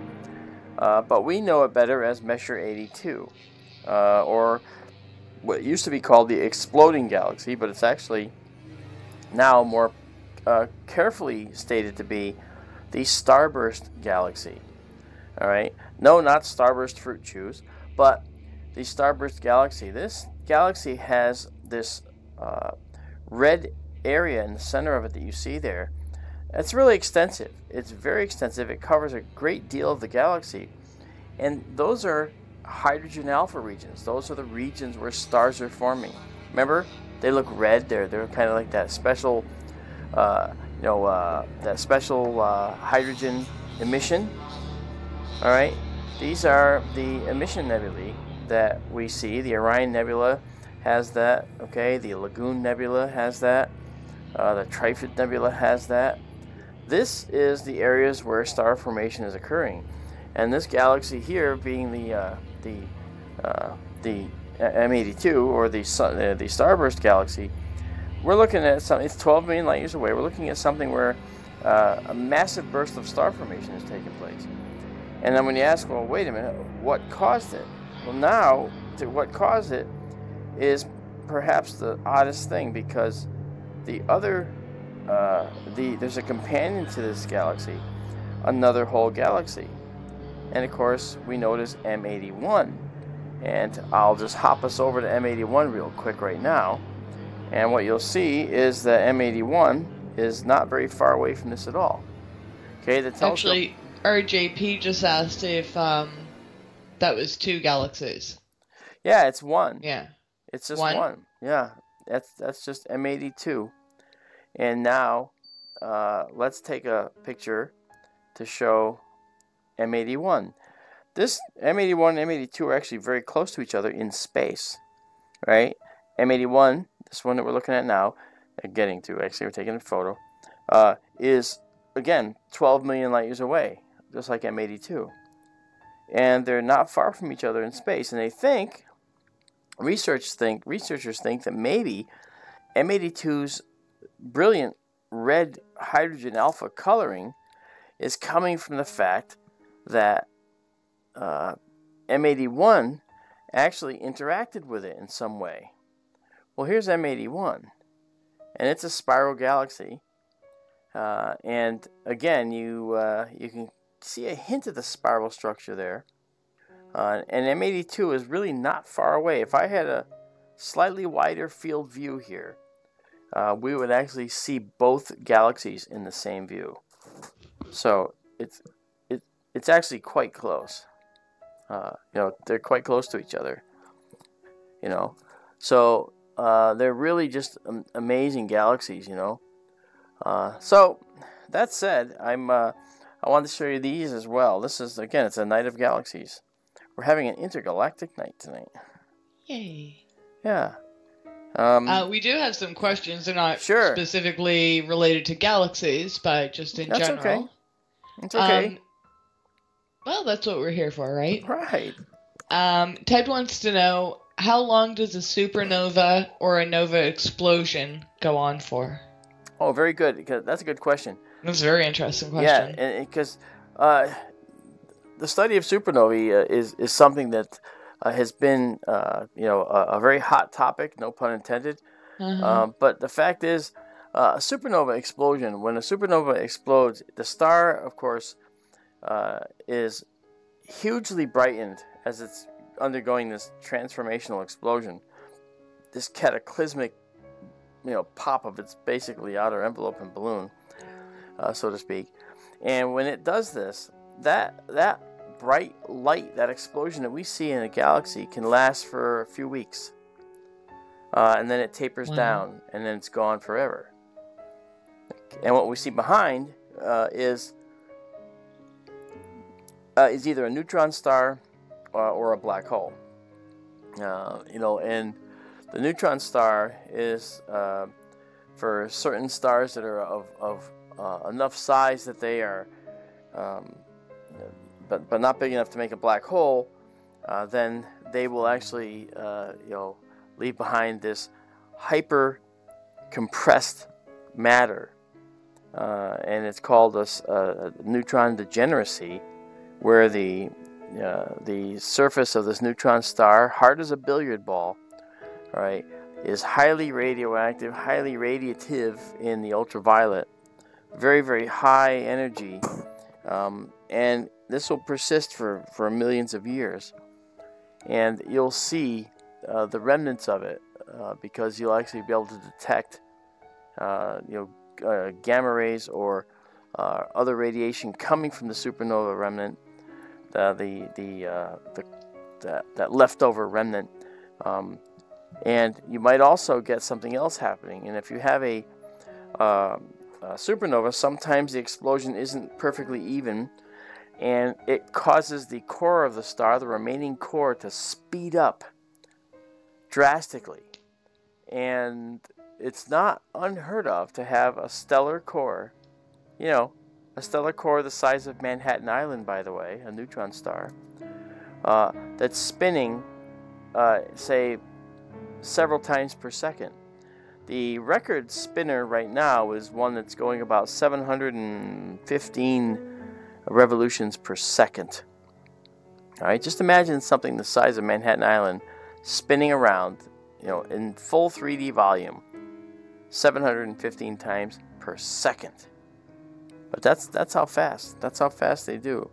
but we know it better as Messier 82, or what used to be called the Exploding Galaxy, but it's actually now more carefully stated to be the Starburst Galaxy. All right, no, not Starburst fruit chews, but the Starburst Galaxy. This galaxy has this red area in the center of it that you see there. It's really extensive. It's very extensive. It covers a great deal of the galaxy, and those are hydrogen alpha regions. Those are the regions where stars are forming. Remember, they look red. They're kind of like that special, that special hydrogen emission. All right, these are the emission nebulae that we see. The Orion Nebula has that. Okay, the Lagoon Nebula has that. The Trifid Nebula has that. This is the areas where star formation is occurring, and this galaxy here, being the M82 or the Starburst Galaxy, we're looking at something. It's 12 million light years away. We're looking at something where a massive burst of star formation is taking place. And then when you ask, well, wait a minute, what caused it? Well, now, what caused it is perhaps the oddest thing, because the other, there's a companion to this galaxy, another whole galaxy. And of course, we notice M81. And I'll just hop us over to M81 real quick right now. And what you'll see is that M81 is not very far away from this at all. Okay, the telescope. Actually, RJP just asked if that was two galaxies. Yeah, it's one. Yeah. It's just one. Yeah, that's just M82. And now, let's take a picture to show M81. This M81 and M82 are actually very close to each other in space, right? M81, this one that we're looking at now, getting to, actually we're taking a photo, is, again, 12 million light years away, just like M82. And they're not far from each other in space, and they think, researchers think that maybe M82's brilliant red hydrogen alpha coloring is coming from the fact that M81 actually interacted with it in some way. Well, here's M81, and it's a spiral galaxy, and again, you can see a hint of the spiral structure there, and M82 is really not far away. If I had a slightly wider field view here, we would actually see both galaxies in the same view. So it's actually quite close. They're quite close to each other. So they're really just amazing galaxies. So that said, I wanted to show you these as well. This is, again, it's a night of galaxies. We're having an intergalactic night tonight. Yay! Yeah. We do have some questions. They're not sure. specifically related to galaxies, but just in That's general. Okay. It's okay. Well, that's what we're here for, right? Right. Ted wants to know, how long does a supernova or a nova explosion go on for? Oh, very good. Because that's a good question. That's a very interesting question. Yeah, because the study of supernovae is something that has been, a very hot topic, no pun intended. But the fact is, a supernova explosion, when a supernova explodes, the star, of course, is hugely brightened as it's undergoing this transformational explosion, this cataclysmic, pop of its basically outer envelope and balloon, so to speak. And when it does this, that bright light, that explosion that we see in a galaxy can last for a few weeks, and then it tapers down, and then it's gone forever. And what we see behind is either a neutron star or a black hole. And the neutron star is for certain stars that are of enough size that they are, but not big enough to make a black hole, then they will actually, leave behind this hyper compressed matter, and it's called a neutron degeneracy, where the surface of this neutron star, hard as a billiard ball, right, is highly radioactive, highly radiative in the ultraviolet, very, very high energy, and this will persist for millions of years, and you'll see the remnants of it, because you'll actually be able to detect gamma rays or other radiation coming from the supernova remnant, that leftover remnant, and you might also get something else happening. And if you have a supernova, sometimes the explosion isn't perfectly even, and it causes the core of the star, the remaining core, to speed up drastically. And it's not unheard of to have a stellar core, a stellar core the size of Manhattan Island, by the way, a neutron star, that's spinning, say, several times per second. The record spinner right now is one that's going about 715 revolutions per second. All right, just imagine something the size of Manhattan Island spinning around, in full 3D volume, 715 times per second. But that's how fast. That's how fast they do.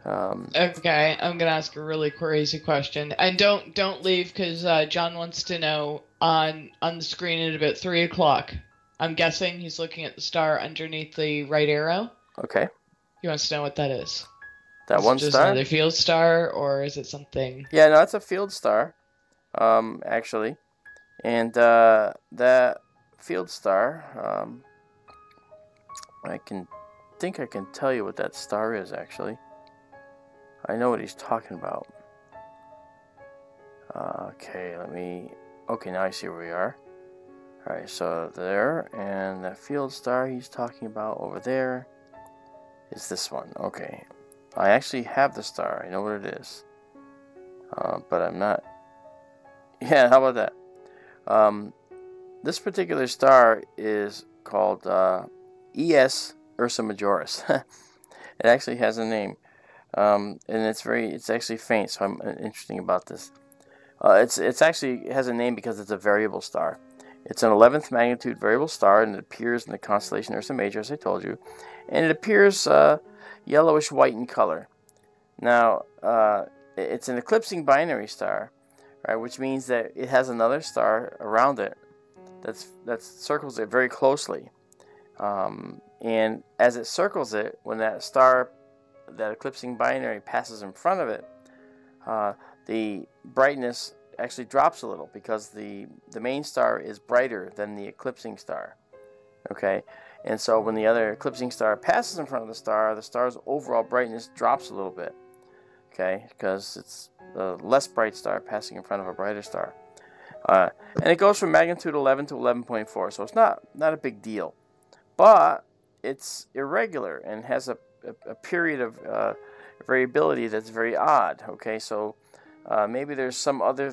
Okay, I'm gonna ask a really crazy question, and don't leave, because John wants to know on the screen at about 3 o'clock. I'm guessing he's looking at the star underneath the right arrow. Okay. He wants to know what that is. That is one it just star? Another field star, or is it something? Yeah, no, it's a field star, actually, and that field star, I can tell you what that star is, actually. I know what he's talking about. Okay, now I see where we are. Alright, so there, and that field star he's talking about over there is this one. Okay, I actually have the star. I know what it is. But I'm not... Yeah, how about that? This particular star is called ES Ursa Majoris. It actually has a name. And it's actually faint, so I'm interesting about this. It actually has a name because it's a variable star. It's an 11th magnitude variable star, and it appears in the constellation Ursa Major, as I told you. And it appears yellowish white in color. Now, it's an eclipsing binary star, right, which means that it has another star around it that circles it very closely. And as it circles it, when that eclipsing binary passes in front of it, the brightness actually drops a little, because the main star is brighter than the eclipsing star. Okay, and so when the other eclipsing star passes in front of the star's overall brightness drops a little bit. Okay, because it's a less bright star passing in front of a brighter star. And it goes from magnitude 11 to 11.4, so it's not a big deal. But it's irregular and has a period of variability that's very odd. Okay, so maybe there's some other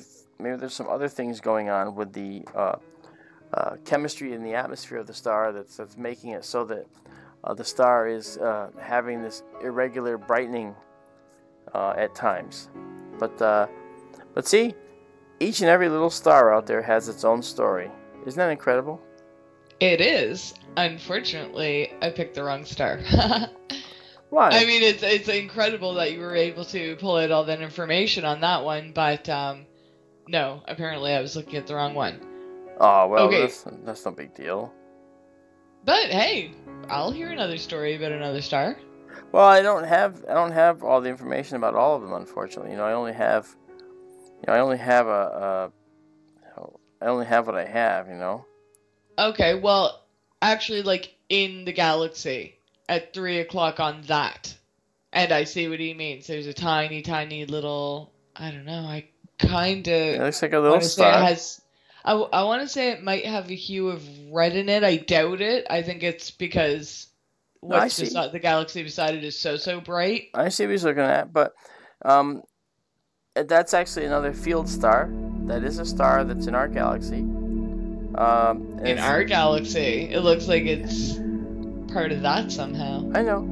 things going on with the chemistry in the atmosphere of the star that's making it so that the star is having this irregular brightening at times. But see, each and every little star out there has its own story. Isn't that incredible? It is. Unfortunately, I picked the wrong star. Why? I mean, it's incredible that you were able to pull out all that information on that one, but no, apparently I was looking at the wrong one. Oh, well, okay. That's no big deal. But hey, I'll hear another story about another star. Well, I don't have all the information about all of them, unfortunately. I only have what I have. Okay, well, actually, like in the galaxy at 3 o'clock on that, and I see what he means. There's a tiny, tiny little. I don't know. I kind of. It looks like a little star. I want to say it might have a hue of red in it. I doubt it. I think it's because the galaxy beside it is so bright. I see what he's looking at, but that's actually another field star. That is a star that's in our galaxy. In our galaxy, it looks like it's part of that somehow. I know.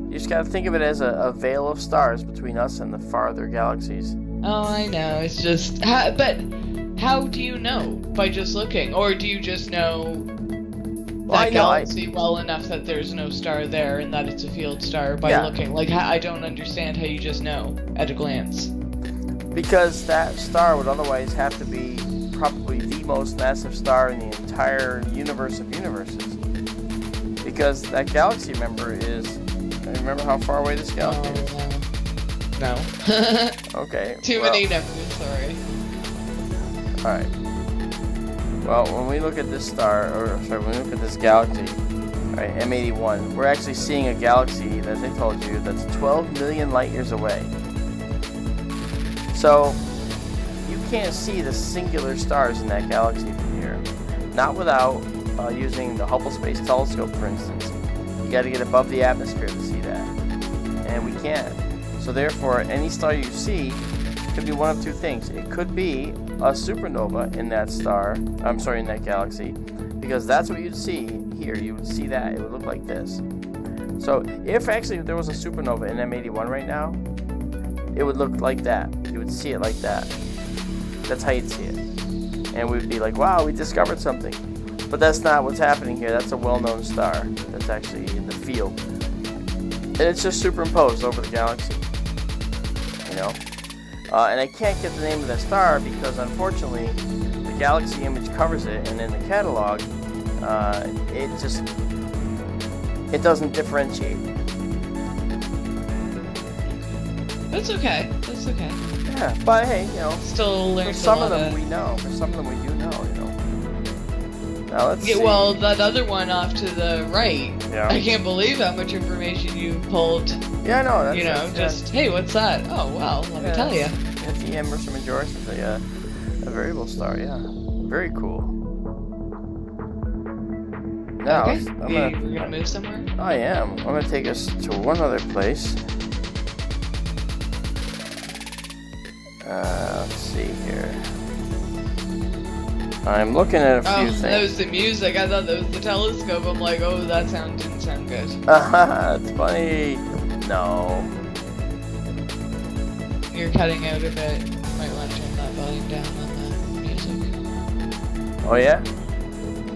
You just gotta think of it as a veil of stars between us and the farther galaxies. Oh, I know. It's just... but how do you know? By just looking? Or do you just know that galaxy well enough that there's no star there and that it's a field star by looking? Like, I don't understand how you just know at a glance. Because that star would otherwise have to be probably the most massive star in the entire universe of universes. Because that galaxy, remember how far away this galaxy is? No. Okay. Too many numbers, sorry. Alright. Well, when we look at this when we look at this galaxy, right, M81, we're actually seeing a galaxy, as I told you, that's 12 million light years away. So, you can't see the singular stars in that galaxy from here. Not without using the Hubble Space Telescope, for instance. You got to get above the atmosphere to see that. And we can't. So therefore, any star you see could be one of two things. It could be a supernova in that in that galaxy, because that's what you'd see here. You would see that. It would look like this. So if there was a supernova in M81 right now, it would look like that. You would see it like that. That's how you'd see it. And we'd be like, wow, we discovered something. But that's not what's happening here. That's a well-known star that's actually in the field. And it's just superimposed over the galaxy. You know? And I can't get the name of that star because, unfortunately, the galaxy image covers it, and in the catalog, it doesn't differentiate. That's okay. That's okay. Yeah, but hey, you know, still learn. For some of them we know. For some of them we do know. You know. Now let's see. Well, that other one off to the right. Yeah. I can't believe how much information you pulled. Yeah, I know. Hey, what's that? Oh, well, let me tell you. It's the Ursa Majoris is a variable star. Yeah, very cool. Now, okay. You're gonna move somewhere? I am. I'm gonna take us to one other place. Let's see here. I'm looking at a few things. That was the music. I thought that was the telescope. I'm like, oh, that didn't sound good. It's funny. No. You're cutting out a bit. You might want to turn that volume down on the music. Oh, yeah?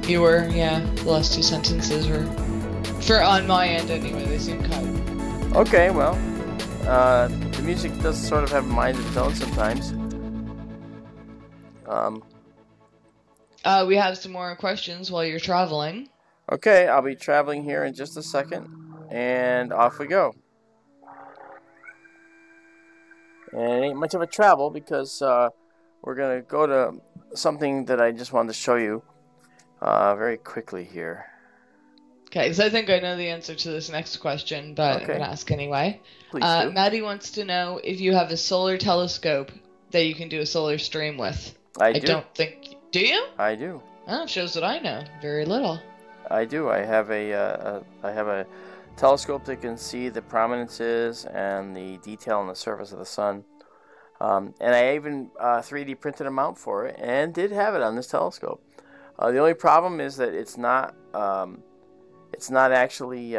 You were, yeah. The last two sentences were... on my end, anyway, they seem cut. Okay, well... the music does sort of have a mind of its own sometimes. We have some more questions while you're traveling. Okay, I'll be traveling here in just a second, and off we go. And it ain't much of a travel because we're going to go to something that I just wanted to show you very quickly here. Okay, so I think I know the answer to this next question, but I'm going to ask anyway. Please do. Maddie wants to know if you have a solar telescope that you can do a solar stream with. I do. I don't think... Do you? I do. Oh, it shows that I know. Very little. I do. I have a telescope that can see the prominences and the detail on the surface of the sun. And I even 3D printed a mount for it and did have it on this telescope. The only problem is that it's not actually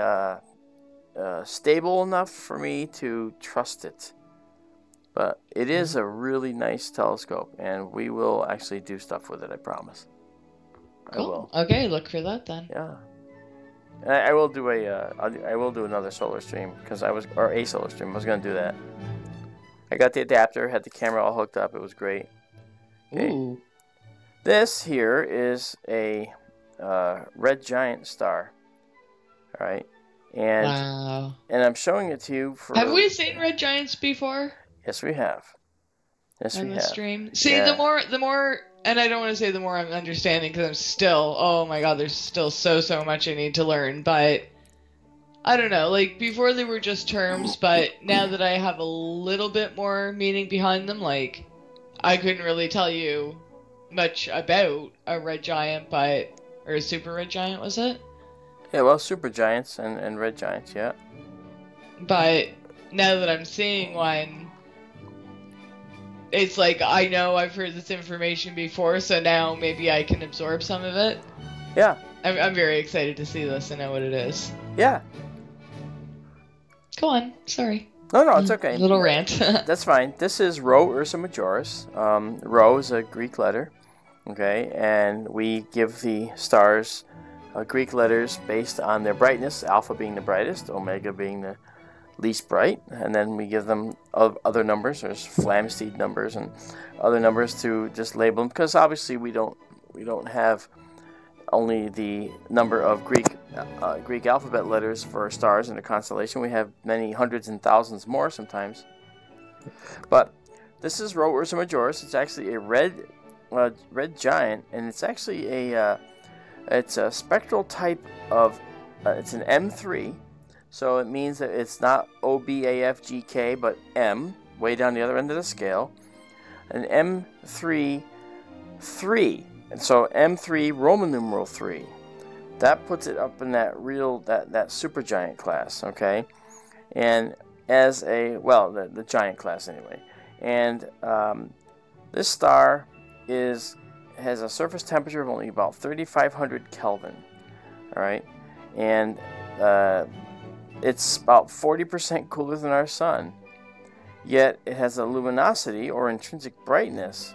stable enough for me to trust it. But it is a really nice telescope, and we will actually do stuff with it, I promise. Cool. I will. Okay, look for that then. Yeah. And I will do I will do another solar stream or a solar stream. I was going to do that. I got the adapter, had the camera all hooked up. It was great. Okay. Ooh. This here is a red giant star. All right. And wow. And I'm showing it to you for... Have we seen red giants before? Yes, we have. Yes, we have. Stream. See, the more, and I don't want to say the more I'm understanding because I'm still, oh my god, there's still so much I need to learn, but I don't know, like, before they were just terms, but now that I have a little bit more meaning behind them, like, I couldn't really tell you much about a red giant, or a super red giant, was it? Yeah, well, supergiants and red giants, yeah. But now that I'm seeing one, it's like, I know I've heard this information before, so now maybe I can absorb some of it. Yeah. I'm very excited to see this and know what it is. Yeah. Go on, sorry. No, it's okay. Little rant. That's fine. This is Rho Ursa Majoris. Rho is a Greek letter, okay, and we give the stars Greek letters based on their brightness, alpha being the brightest, omega being the least bright, and then we give them other numbers. There's Flamsteed numbers and other numbers to just label them, because obviously we don't have only the number of Greek alphabet letters for stars in a constellation. We have many hundreds and thousands more sometimes. But this is Rho Ursa Majoris. It's actually a red giant, and it's actually it's a spectral type of it's an M3. So it means that it's not OBAFGK, but M, way down the other end of the scale. An M3 3. And so M3 Roman numeral 3. That puts it up in that that supergiant class, okay? And as the giant class anyway. And this star has a surface temperature of only about 3,500 Kelvin. All right? And it's about 40% cooler than our sun. Yet it has a luminosity or intrinsic brightness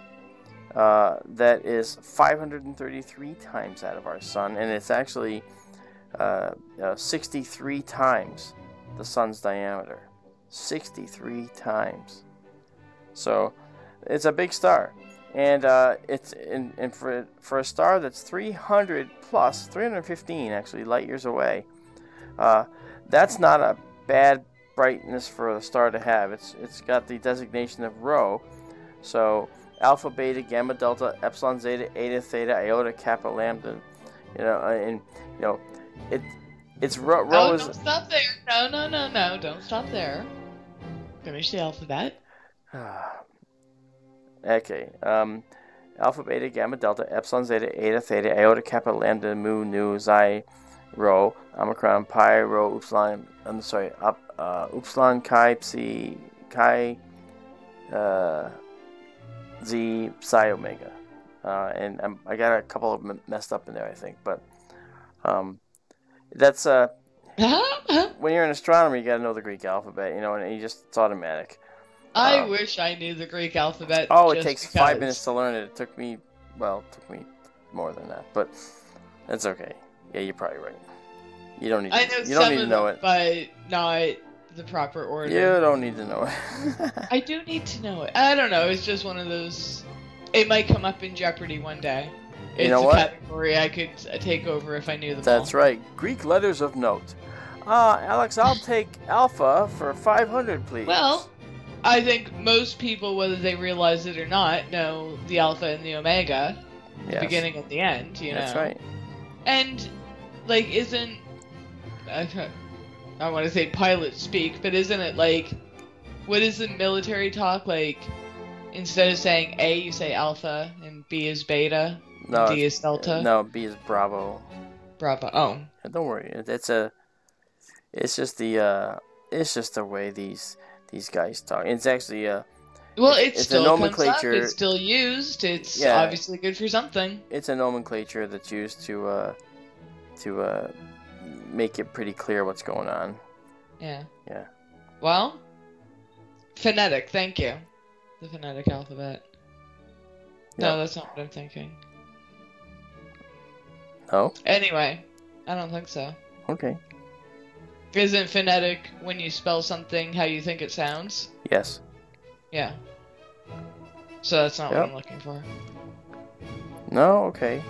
that is 533 times that of our sun, and it's actually 63 times the sun's diameter. 63 times. So it's a big star, and it's for a star that's 315 actually light years away. That's not a bad brightness for the star to have. It's got the designation of Rho, so alpha, beta, gamma, delta, epsilon, zeta, eta, theta, iota, kappa, lambda. It's Rho. Oh, don't stop there. No, don't stop there. Finish the alphabet. Okay. Alpha, beta, gamma, delta, epsilon, zeta, eta, theta, iota, kappa, lambda, mu, nu, xi, rho, omicron, pi, rho, upsilon. Upsilon, chi, psi, chi, Z, psi, omega, and I got a couple of them messed up in there, I think, but that's when you're in astronomy, you got to know the Greek alphabet, and it's automatic. I wish I knew the Greek alphabet. Oh, it takes 5 minutes to learn it. It took me more than that, but that's okay. Yeah, you're probably right. You don't need. You don't need to know it, but not the proper order. You don't need to know it. I do need to know it. I don't know. It's just one of those. It might come up in Jeopardy one day. It's a category I could take over if I knew them all. That's right. Greek letters of note. Alex, I'll take alpha for 500, please. Well, I think most people, whether they realize it or not, know the alpha and the omega, the beginning and the end. That's right. And isn't I want to say pilot speak, but isn't it what is the military talk like? Instead of saying A, you say alpha, and B is beta, no, D is delta. No, B is bravo. Bravo. Oh, don't worry. It's just the way these guys talk. It's actually it's still a nomenclature. Comes up. It's still used. It's obviously good for something. It's a nomenclature that's used to make it pretty clear what's going on. Yeah. Yeah. Well, phonetic. Thank you. The phonetic alphabet. Yep. No, that's not what I'm thinking. No? Anyway, I don't think so. Okay. Isn't phonetic when you spell something how you think it sounds? Yes. Yeah. So that's not what I'm looking for. No? Okay.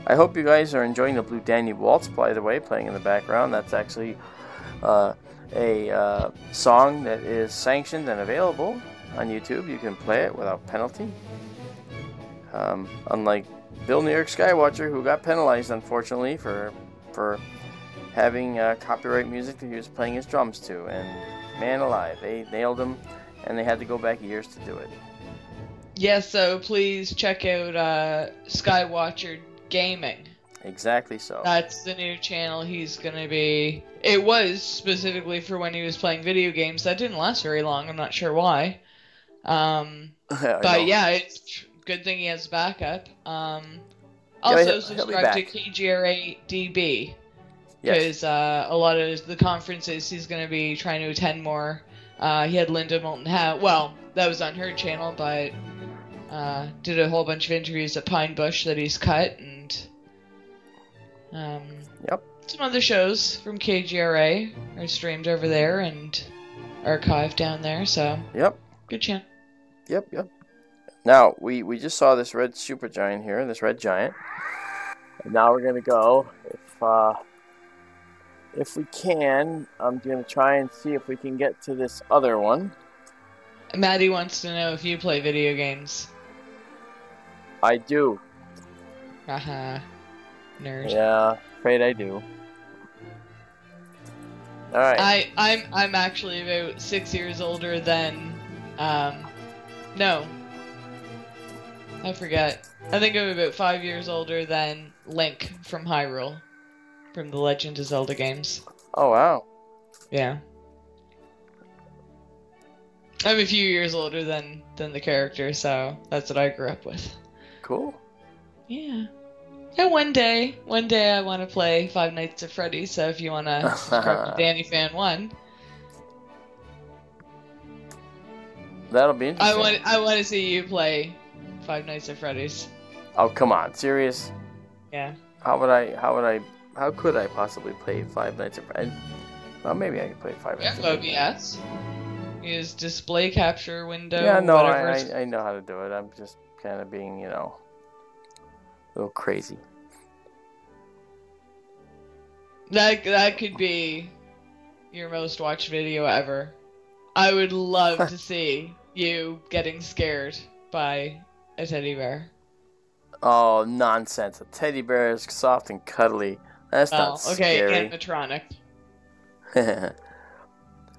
I hope you guys are enjoying the Blue Danube Waltz, by the way, playing in the background. That's actually a song that is sanctioned and available on YouTube. You can play it without penalty. Unlike Bill New York Skywatcher, who got penalized, unfortunately, for having copyright music that he was playing his drums to. And man alive, they nailed him, and they had to go back years to do it. Yeah, so please check out Skywatcher Gaming. Exactly so. That's the new channel he's gonna be. It was specifically for when he was playing video games. That didn't last very long. I'm not sure why. But yeah, it's good thing he has backup. Also subscribe to KGRA DB because a lot of the conferences he's gonna be trying to attend more. He had Linda Moulton Howe. Well, that was on her channel, but did a whole bunch of interviews at Pine Bush that he's cut, and some other shows from KGRA are streamed over there and archived down there. So good channel. Yep. Now we just saw this red supergiant here, this red giant. And now we're gonna go if we can. I'm gonna try and see if we can get to this other one. Maddie wants to know if you play video games. I do. Nerd. Yeah, afraid I do. All right. I'm actually about 6 years older than no. I forget. I think I'm about 5 years older than Link from Hyrule, from the Legend of Zelda games. Oh wow. Yeah. I'm a few years older than the character, so that's what I grew up with. Cool. Yeah. And one day I want to play Five Nights at Freddy's, so if you want to subscribe to Danny Fan 1. That'll be interesting. I want to see you play Five Nights at Freddy's. Oh, come on. Serious? Yeah. How could I possibly play Five Nights at Freddy's? Well, maybe I could play Five Nights at Freddy's. OBS. Use display capture window. Yeah, no, I know how to do it. I'm just kind of being, a little crazy. That could be your most watched video ever. I would love to see you getting scared by a teddy bear. Oh, nonsense. A teddy bear is soft and cuddly. That's not scary. Okay, animatronic.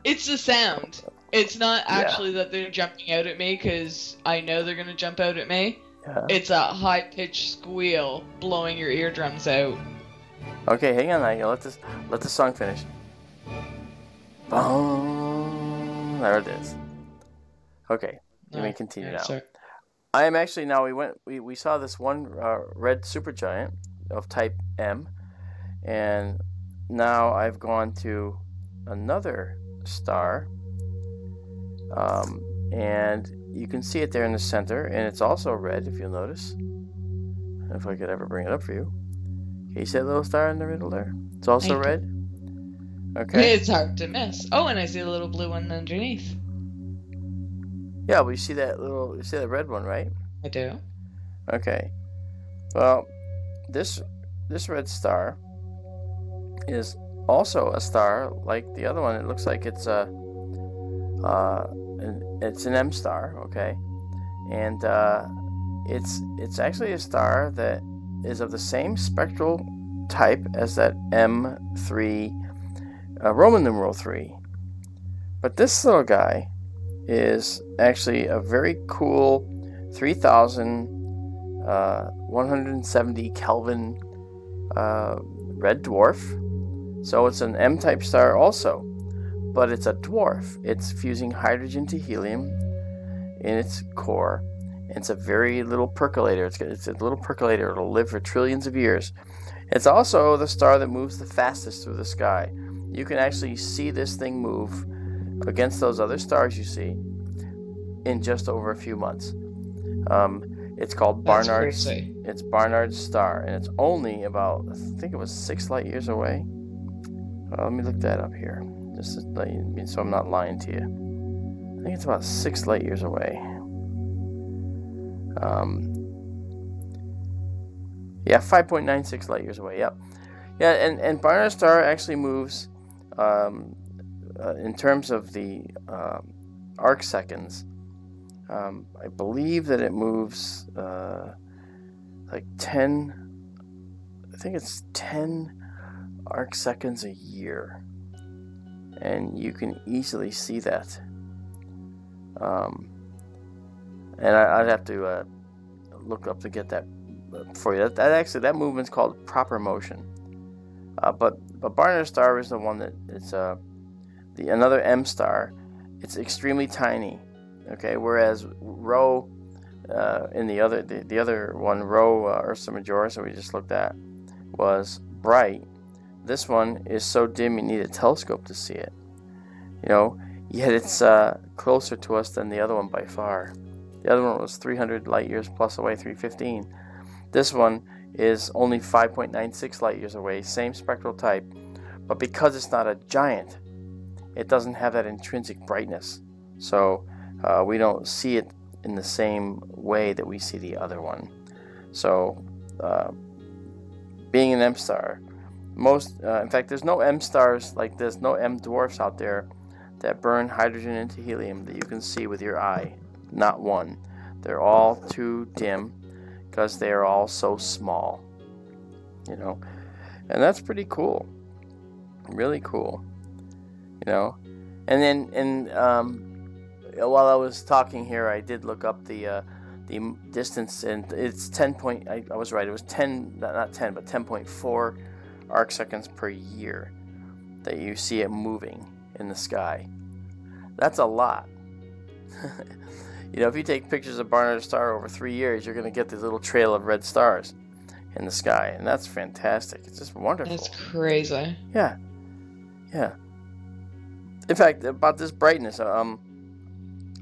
It's the sound. It's not actually that they're jumping out at me, because I know they're going to jump out at me. Yeah. It's a high-pitched squeal blowing your eardrums out. Okay, hang on. Let the song finish. Boom. There it is. Okay, let me continue now. Sorry. I am actually now. We saw this one red supergiant of type M, and now I've gone to another star, and you can see it there in the center, and it's also red. If you'll notice, if I could ever bring it up for you. Okay, you see that little star in the middle there? It's also red. Okay. It's hard to miss. Oh, and I see a little blue one underneath. Yeah, well, you see that red one, right? I do. Okay. Well, this red star is also a star like the other one. It looks like it's an M star, okay? And it's actually a star that is of the same spectral type as that M3 Roman numeral 3. But this little guy is actually a very cool 3,170 Kelvin red dwarf. So it's an M-type star also, but it's a dwarf. It's fusing hydrogen to helium in its core. It's a very little percolator. It's a little percolator. It'll live for trillions of years. It's also the star that moves the fastest through the sky. You can actually see this thing move against those other stars you see in just over a few months. It's called Barnard's. It's Barnard's star, and it's only about, I think it was 6 light years away. Let me look that up here, just to let you, so I'm not lying to you. I think it's about 6 light years away. 5.96 light years away. Yep. Yeah, and Barnard's star actually moves in terms of the arc seconds. I believe that it moves like 10. I think it's 10 arc seconds a year, and you can easily see that. and I'd have to look up to get that for you. That movement's called proper motion. But Barnard star is the one that it's another M star. It's extremely tiny. Okay, whereas Rho in the other one, Rho Ursa Majoris that we just looked at, was bright. This one is so dim you need a telescope to see it. Yet it's closer to us than the other one by far. The other one was 300 light years plus away, 315. This one is only 5.96 light years away, same spectral type, but because it's not a giant, it doesn't have that intrinsic brightness. So we don't see it in the same way that we see the other one. So being an M star, in fact, there's no M stars like this, no M dwarfs out there that burn hydrogen into helium that you can see with your eye. Not one. They're all too dim because they are all so small. And that's pretty cool. Really cool. And then while I was talking here, I did look up the distance, and it's 10 point. I was right. It was 10, not 10, but 10.4 arc seconds per year that you see it moving in the sky. That's a lot. If you take pictures of Barnard star over 3 years, you're going to get this little trail of red stars in the sky, and that's fantastic. It's just wonderful. That's crazy. Yeah. In fact, about this brightness,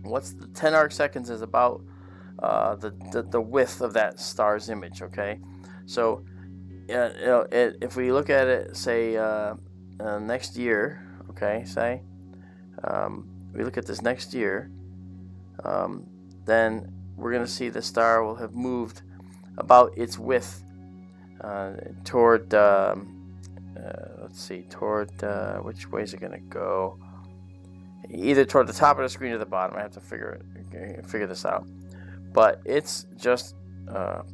what's the 10 arc seconds is about the width of that star's image. Okay, so if we look at it, say next year, okay, say we look at this next year, then we're going to see the star will have moved about its width toward, which way is it going to go? Either toward the top of the screen or the bottom. I have to figure this out. But it's just a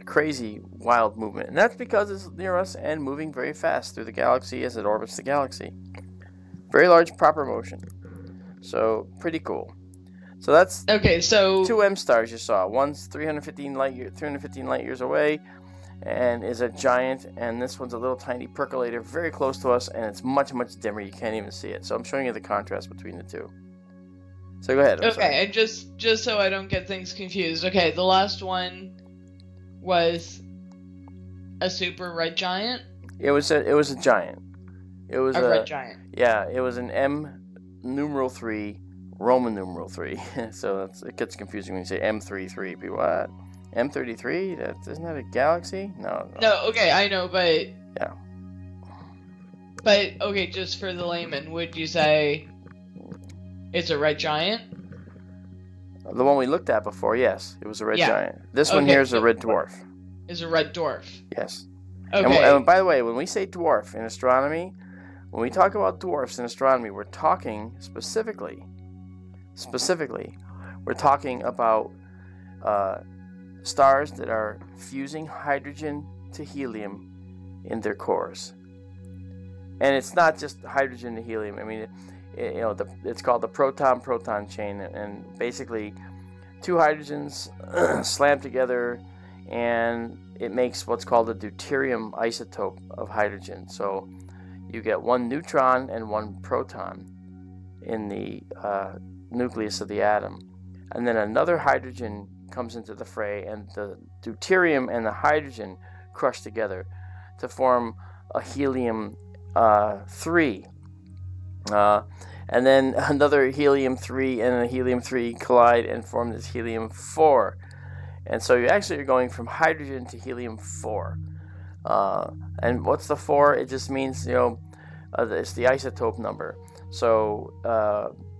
crazy, wild movement. And that's because it's near us and moving very fast through the galaxy as it orbits the galaxy. Very large proper motion. So, pretty cool. So that's two M stars you saw. One's 315 light years away, and is a giant, and this one's a little tiny percolator very close to us, and it's much, much dimmer. You can't even see it. So I'm showing you the contrast between the two. So go ahead. Okay, and just so I don't get things confused. Okay, the last one was a super red giant? It was a giant. It was a red giant. Yeah, it was an M numeral 3, Roman numeral 3. So it gets confusing when you say M33. People, what? M33? Isn't that a galaxy? No. No, okay, I know, but... Yeah. But, okay, just for the layman, would you say it's a red giant? The one we looked at before, yes. It was a red giant. This one here is a red dwarf. Is a red dwarf. Yes. Okay. And by the way, when we say dwarf in astronomy, when we talk about dwarfs in astronomy, we're talking specifically, we're talking about stars that are fusing hydrogen to helium in their cores. And it's not just hydrogen to helium. I mean, it's called the proton-proton chain, and basically two hydrogens slam together, and it makes what's called a deuterium isotope of hydrogen. So you get one neutron and one proton in the nucleus of the atom, and then another hydrogen comes into the fray, and the deuterium and the hydrogen crush together to form a helium 3. And then another helium 3 and a helium 3 collide and form this helium 4. And so you actually are going from hydrogen to helium 4. And what's the 4? It just means, it's the isotope number. So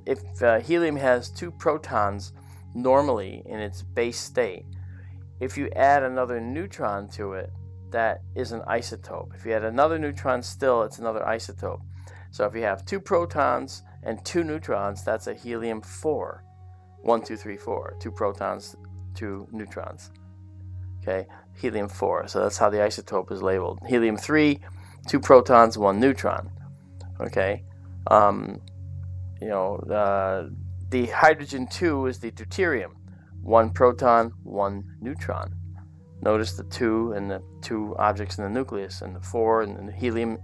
if helium has 2 protons normally in its base state, if you add another neutron to it, that is an isotope. If you add another neutron still, it's another isotope. So if you have 2 protons and 2 neutrons, that's a helium 4. 1, 2, 3, 4. 2 protons, 2 neutrons. Okay, helium 4. So that's how the isotope is labeled. Helium 3, 2 protons, 1 neutron. Okay, the hydrogen 2 is the deuterium. one proton, one neutron. Notice the 2 and the 2 objects in the nucleus, and the 4 and the helium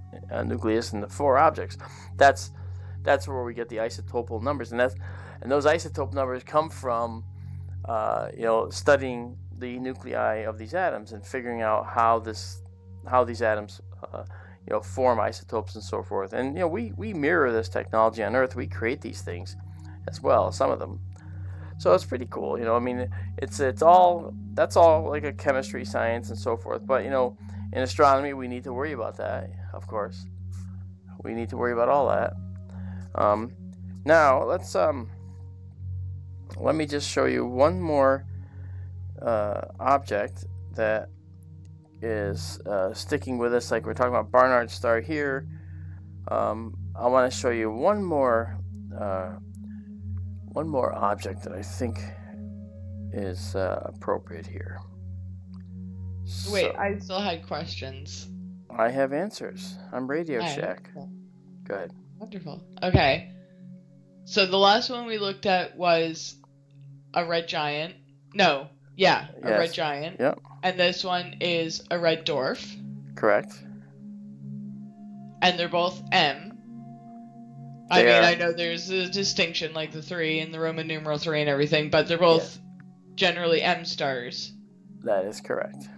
nucleus and the 4 objects. That's where we get the isotopal numbers, and those isotope numbers come from studying the nuclei of these atoms and figuring out how these atoms form isotopes and so forth. And we mirror this technology on Earth. We create these things as well, some of them. So it's pretty cool, I mean, that's all like a chemistry, science, and so forth. But in astronomy, we need to worry about that, of course. We need to worry about all that. Now let me just show you one more object that is sticking with us. Like we're talking about Barnard's star here. I want to show you one more object that I think is appropriate here. Wait, I still had questions. I have answers. I'm Radio Shack. Go ahead. Wonderful. Okay. So the last one we looked at was a red giant. No. Yeah, a red giant. Yep. And this one is a red dwarf. Correct. And they're both M. I know there's a distinction, like the 3 and the Roman numeral 3 and everything, but they're both generally M stars. That is correct.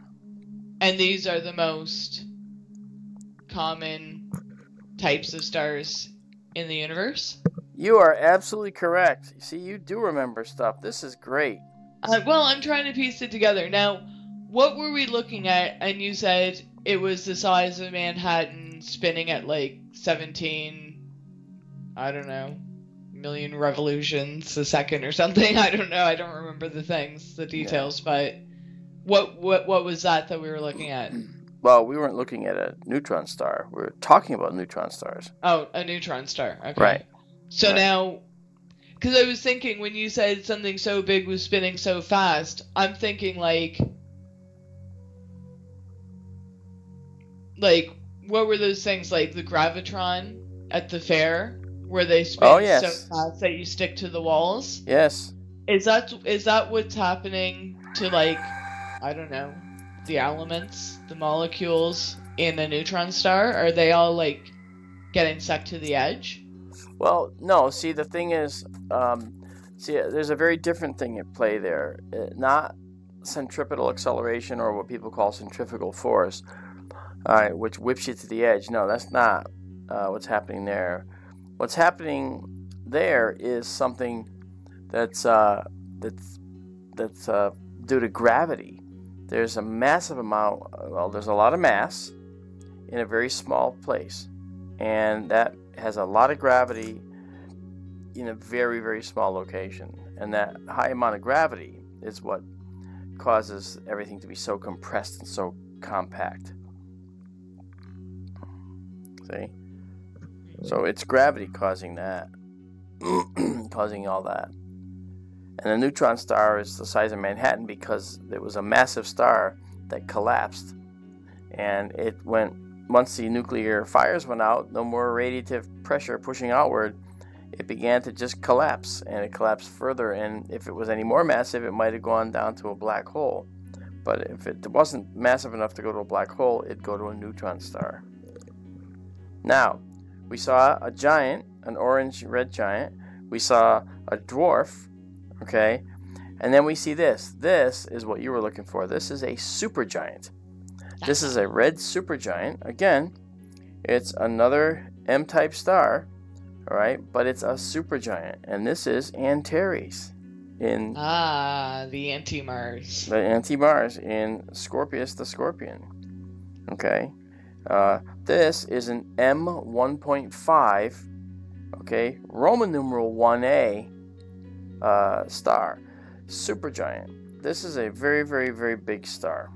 And these are the most common types of stars in the universe? You are absolutely correct. See, you do remember stuff. This is great. Well, I'm trying to piece it together. Now, what were we looking at? And you said it was the size of Manhattan spinning at like 17... I don't know, million revolutions a second or something. I don't know. I don't remember the details. But what was that we were looking at? Well, we weren't looking at a neutron star. We were talking about neutron stars. Oh, a neutron star. Okay. Right. So now, because I was thinking when you said something so big was spinning so fast, I'm thinking like what were those things like the gravitron at the fair? Where they spin so fast that you stick to the walls? Yes. Is that what's happening to, like, I don't know, the elements, the molecules in a neutron star? Are they all, like, getting stuck to the edge? Well, no. See, the thing is, there's a very different thing at play there. Not centripetal acceleration or what people call centrifugal force, which whips you to the edge. No, that's not what's happening there. What's happening there is something that's due to gravity. There's a massive amount. Well, there's a lot of mass in a very small place, and that has a lot of gravity in a very, very small location. And that high amount of gravity is what causes everything to be so compressed and so compact. See? So it's gravity causing that, causing all that. And a neutron star is the size of Manhattan because it was a massive star that collapsed. And once the nuclear fires went out, no more radiative pressure pushing outward, it began to just collapse. And it collapsed further. And if it was any more massive, it might have gone down to a black hole. But if it wasn't massive enough to go to a black hole, it'd go to a neutron star. Now, we saw a giant, an orange-red giant. We saw a dwarf, okay? And then we see this. This is what you were looking for. This is a supergiant. This is a red supergiant. Again, it's another M-type star, all right? But it's a supergiant. And this is Antares the anti-Mars. The anti-Mars in Scorpius the Scorpion, okay? This is an M1.5, okay, Roman numeral 1A star, supergiant. This is a very, very, very big star.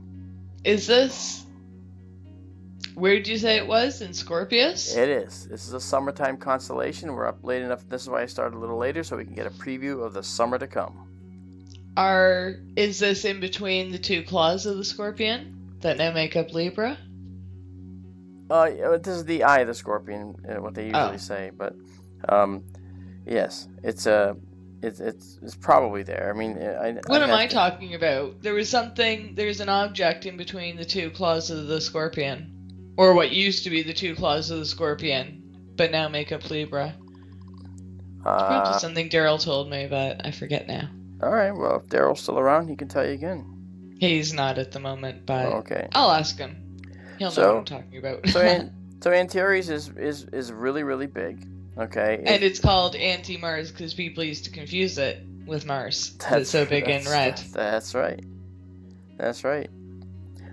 Is this... Where did you say it was? In Scorpius? It is. This is a summertime constellation. We're up late enough. This is why I started a little later, so we can get a preview of the summer to come. Is this in between the two claws of the scorpion that now make up Libra? This is the eye of the scorpion, what they usually say. But, yes, it's it's probably there. I mean, What am I talking about? There's an object in between the two claws of the scorpion. Or what used to be the two claws of the scorpion, but now make up Libra. It's probably something Daryl told me, but I forget now. Alright, well, if Daryl's still around, he can tell you again. He's not at the moment, but okay. I'll ask him. He'll know what I'm talking about. So Antares is really, really big. Okay. And it's called Anti-Mars because people used to confuse it with Mars. It's so big and red. That's right. That's right.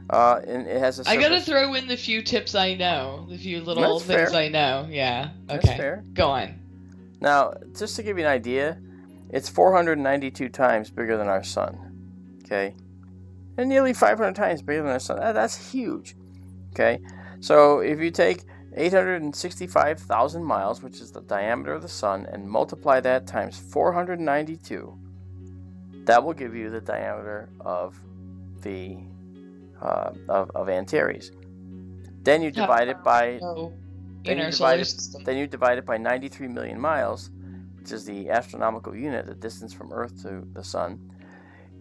And it has a surface. I gotta throw in the few tips I know. The few little things I know. Yeah. Okay. That's fair. Go on. Now, just to give you an idea, it's 492 times bigger than our sun. Okay. And nearly 500 times bigger than our sun. That's huge. Okay. So if you take 865,000 miles, which is the diameter of the sun, and multiply that times 492, that will give you the diameter of the of Antares. Then you divide it by then you divide it by 93 million miles, which is the astronomical unit, the distance from Earth to the sun,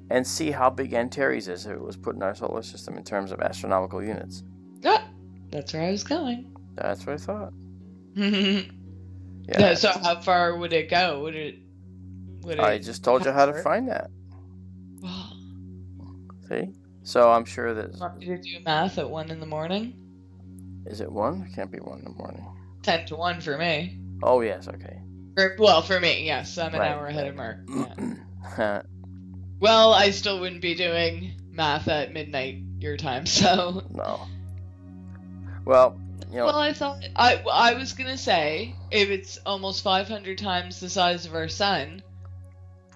and see how big Antares is if it was put in our solar system in terms of astronomical units. That's where I was going. That's what I thought. Yeah. So how far would it go? Would it I just told you how to find that. See? So I'm sure that... Want me to do math at 1 in the morning? Is it 1? It can't be 1 in the morning. 10 to 1 for me. Oh, yes, okay. For me, yes. I'm an hour ahead of Mark. Yeah. Well, I still wouldn't be doing math at midnight your time, so... No. Well, you know... Well, I thought... I was gonna say, if it's almost 500 times the size of our sun,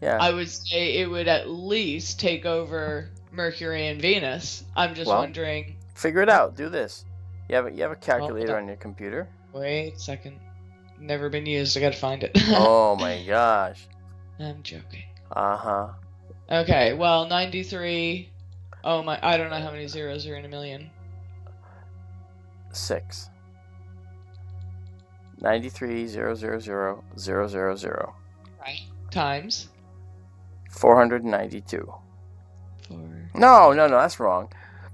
I would say it would at least take over Mercury and Venus. I'm just wondering... Figure it out. Do this. You have a calculator on your computer. Wait a second. Never been used. I gotta find it. Oh my gosh. I'm joking. Uh-huh. Okay, well, 93... Oh my... I don't know how many zeros are in a million. 6. 93,000,000. Right. Times? 492. No, that's wrong.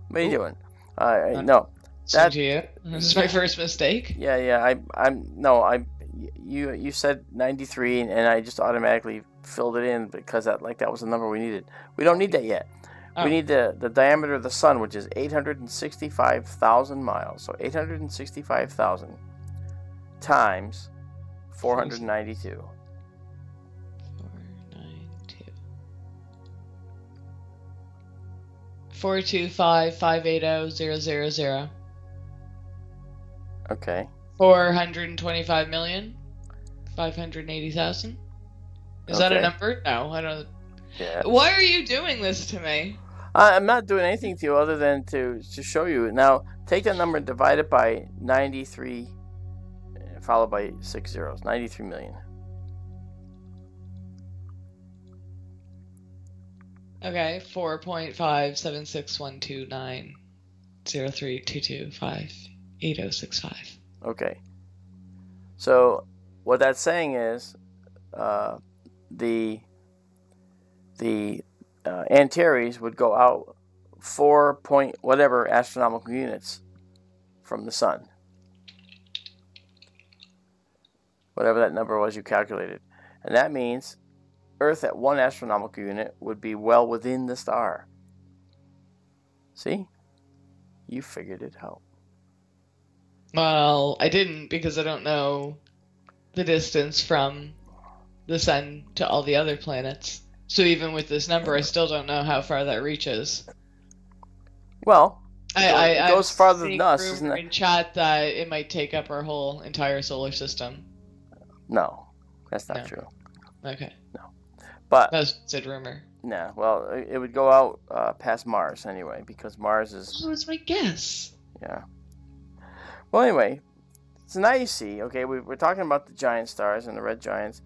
What are you doing? No. That you. This is my first mistake. Yeah. You said 93, and I just automatically filled it in because that was the number we needed. We don't need that yet. We need the diameter of the sun, which is 865,000 miles. So 865,000 times 492. 425,580,000. Okay. 425,580,000. Is that a number? No, I don't. Yeah. Why are you doing this to me? I'm not doing anything to you other than to show you. Now, take that number and divide it by 93, followed by 6 zeros. 93 million. Okay, 4.576129032258065. Okay. So what that's saying is the Antares would go out 4 point whatever astronomical units from the sun. Whatever that number was you calculated. And that means Earth at 1 astronomical unit would be well within the star. See? You figured it out. Well, I didn't because I don't know the distance from the sun to all the other planets. So even with this number, I still don't know how far that reaches. Well, it goes farther than us, isn't it? In chat that it might take up our whole entire solar system. No, that's not true. Okay. No. But that's a rumor. Nah, well, it would go out past Mars anyway, because Mars is... Oh, it's my guess. Yeah. Well, anyway, so now you see, okay, we're talking about the giant stars and the red giants.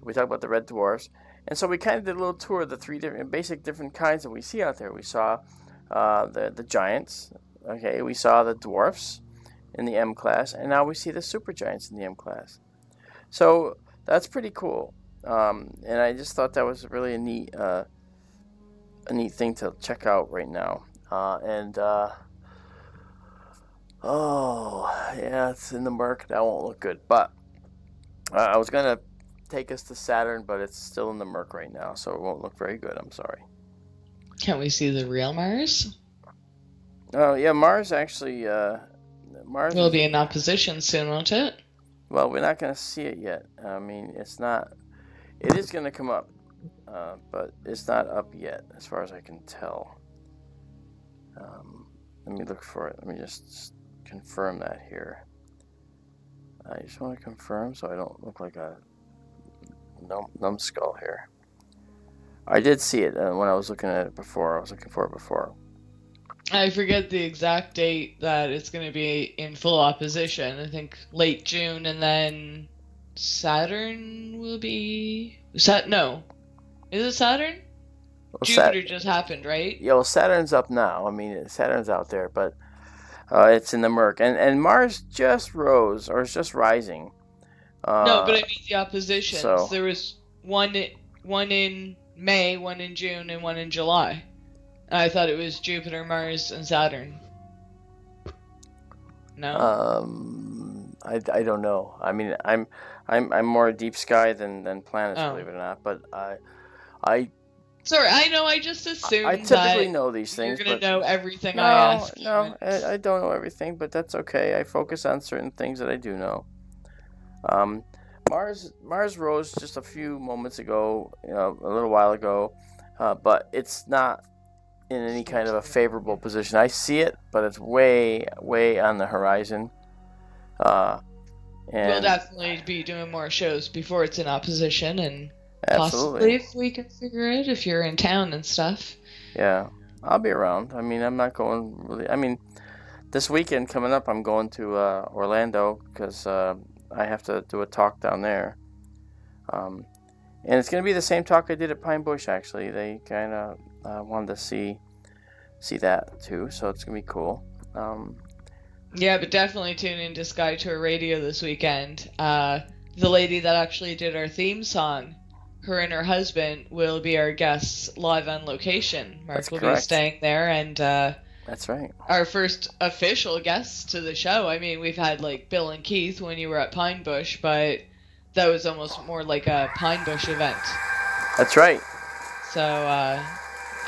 We talked about the red dwarfs. And so we kind of did a little tour of the 3 different kinds that we see out there. We saw the giants, okay, we saw the dwarfs in the M class, and now we see the supergiants in the M class. So that's pretty cool. And I just thought that was really a neat thing to check out right now. Oh yeah, it's in the murk. That won't look good. But I was gonna take us to Saturn, but it's still in the murk right now, so it won't look very good. I'm sorry. Can we see the real Mars? Oh yeah, Mars actually. Mars will be in opposition soon, won't it? Well, we're not gonna see it yet. I mean, it's not. It is gonna come up, but it's not up yet, as far as I can tell. Let me look for it. Let me just confirm that here. I just want to confirm so I don't look like a numbskull here. I did see it when I was looking at it before. I was looking for it before. I forget the exact date that it's going to be in full opposition. I think late June, and then Saturn will be... No. Is it Saturn? Well, Jupiter just happened, right? Yeah, well, Saturn's up now. I mean, Saturn's out there, but it's in the murk. And Mars just rose, or is just rising. No, but I mean the oppositions. So, there was one in May, one in June, and one in July. I thought it was Jupiter, Mars, and Saturn. No. I don't know. I mean, I'm more deep sky than planets, believe it or not. But I. Sorry, I know. I just assumed I typically know these things. You're gonna know everything no, I ask. No, I don't know everything, but that's okay. I focus on certain things that I do know. Mars rose just a few moments ago, a little while ago, but it's not in any kind of a favorable position. I see it, but it's way on the horizon. And we'll definitely be doing more shows before it's in opposition, and absolutely. Possibly if we can figure it, if you're in town and stuff. Yeah, I'll be around. I mean, I'm not going really. I mean, this weekend coming up, I'm going to Orlando because I have to do a talk down there. And it's going to be the same talk I did at Pine Bush, actually. They kind of wanted to see that, too, so it's going to be cool. Yeah, but definitely tune into SkyTour Radio this weekend. The lady that actually did our theme song, her and her husband will be our guests live on location. Mark will be staying there, and that's right. Our first official guests to the show. I mean, we've had like Bill and Keith when you were at Pine Bush, but that was almost more like a Pine Bush event. That's right. So,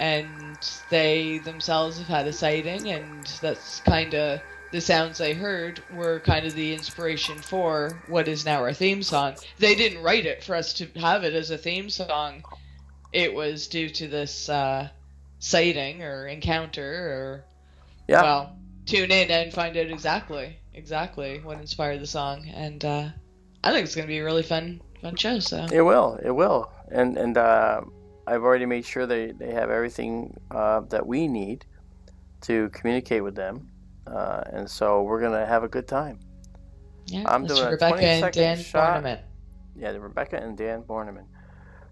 and they themselves have had a sighting, and that's kind of the sounds I heard were kind of the inspiration for what is now our theme song. They didn't write it for us to have it as a theme song. It was due to this sighting or encounter, or well, tune in and find out exactly what inspired the song. And I think it's going to be a really fun show. So it will, and I've already made sure they have everything that we need to communicate with them. And so we're going to have a good time. Yeah, I'm doing a Rebecca 20-second and Dan shot. Borneman. Yeah, the Rebecca and Dan Borneman.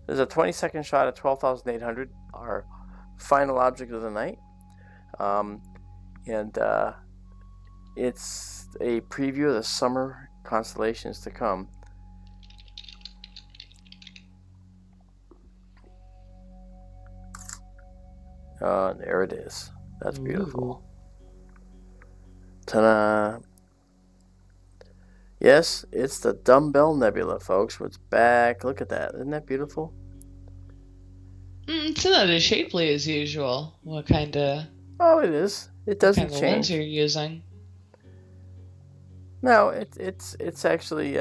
There's a 20-second shot at 12,800, our final object of the night. And it's a preview of the summer constellations to come. There it is. That's beautiful. Ta-da! Yes, it's the Dumbbell Nebula, folks. It's back. Look at that. Isn't that beautiful? It's not as shapely as usual. What kind of... Oh, it is. It doesn't change. What kind of lens you're using? No, it's actually...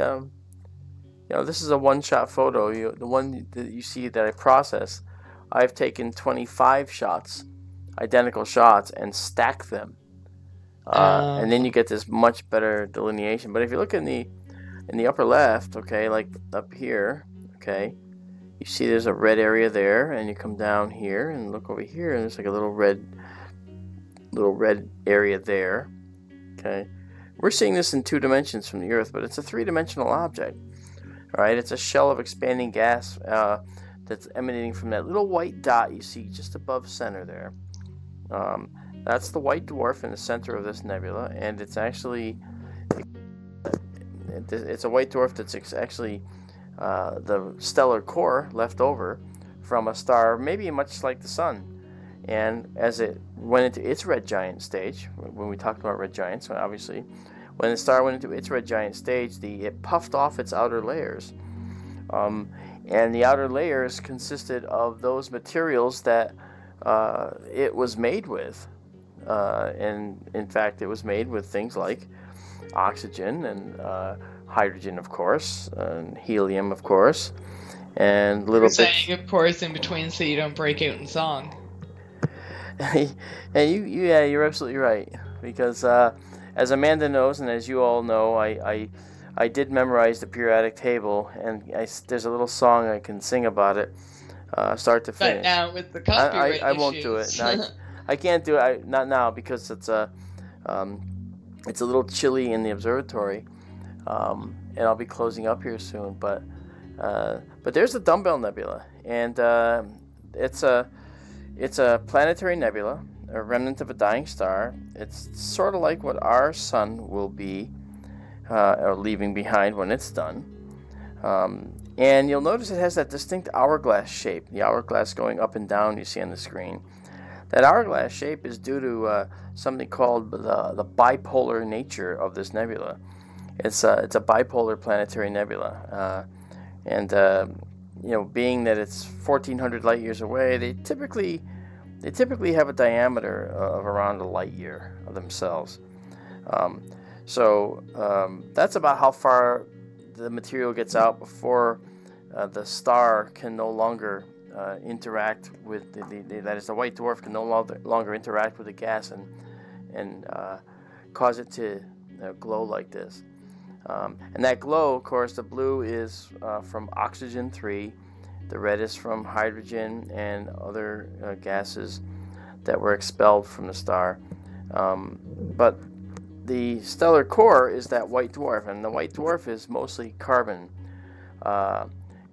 this is a one-shot photo. The one that you see that I process, I've taken 25 shots, identical shots, and stacked them. And then you get this much better delineation. But if you look in the upper left, okay, like up here, okay, you see there's a red area there, and you come down here and look over here, and there's like a little red area there. Okay, we're seeing this in 2 dimensions from the Earth, but it's a 3-dimensional object. All right, it's a shell of expanding gas that's emanating from that little white dot you see just above center there. That's the white dwarf in the center of this nebula, and it's actually it's a white dwarf that's actually the stellar core left over from a star maybe much like the Sun. And as it went into its red giant stage, when we talked about red giants, obviously, when the star went into its red giant stage, it puffed off its outer layers. And the outer layers consisted of those materials that it was made with. And in fact, it was made with things like oxygen and hydrogen, of course, and helium, of course, and little bits. You're saying, of course, in between so you don't break out in song. And you're absolutely right. Because as Amanda knows, and as you all know, I did memorize the periodic table, and there's a little song I can sing about it, start to finish. But now with the copyright I won't do it. I can't do it. Not now because it's a little chilly in the observatory, and I'll be closing up here soon. But there's the Dumbbell Nebula, and it's a planetary nebula, a remnant of a dying star. It's sort of like what our sun will be, or leaving behind when it's done. And you'll notice it has that distinct hourglass shape, the hourglass going up and down you see on the screen. That hourglass shape is due to something called the bipolar nature of this nebula. It's a bipolar planetary nebula, and being that it's 1,400 light years away, they typically have a diameter of around a light year of themselves. So that's about how far the material gets out before the star can no longer interact with that is, the white dwarf can no longer interact with the gas and cause it to glow like this. And that glow, of course, the blue is from oxygen 3, the red is from hydrogen and other gases that were expelled from the star. But the stellar core is that white dwarf, and the white dwarf is mostly carbon.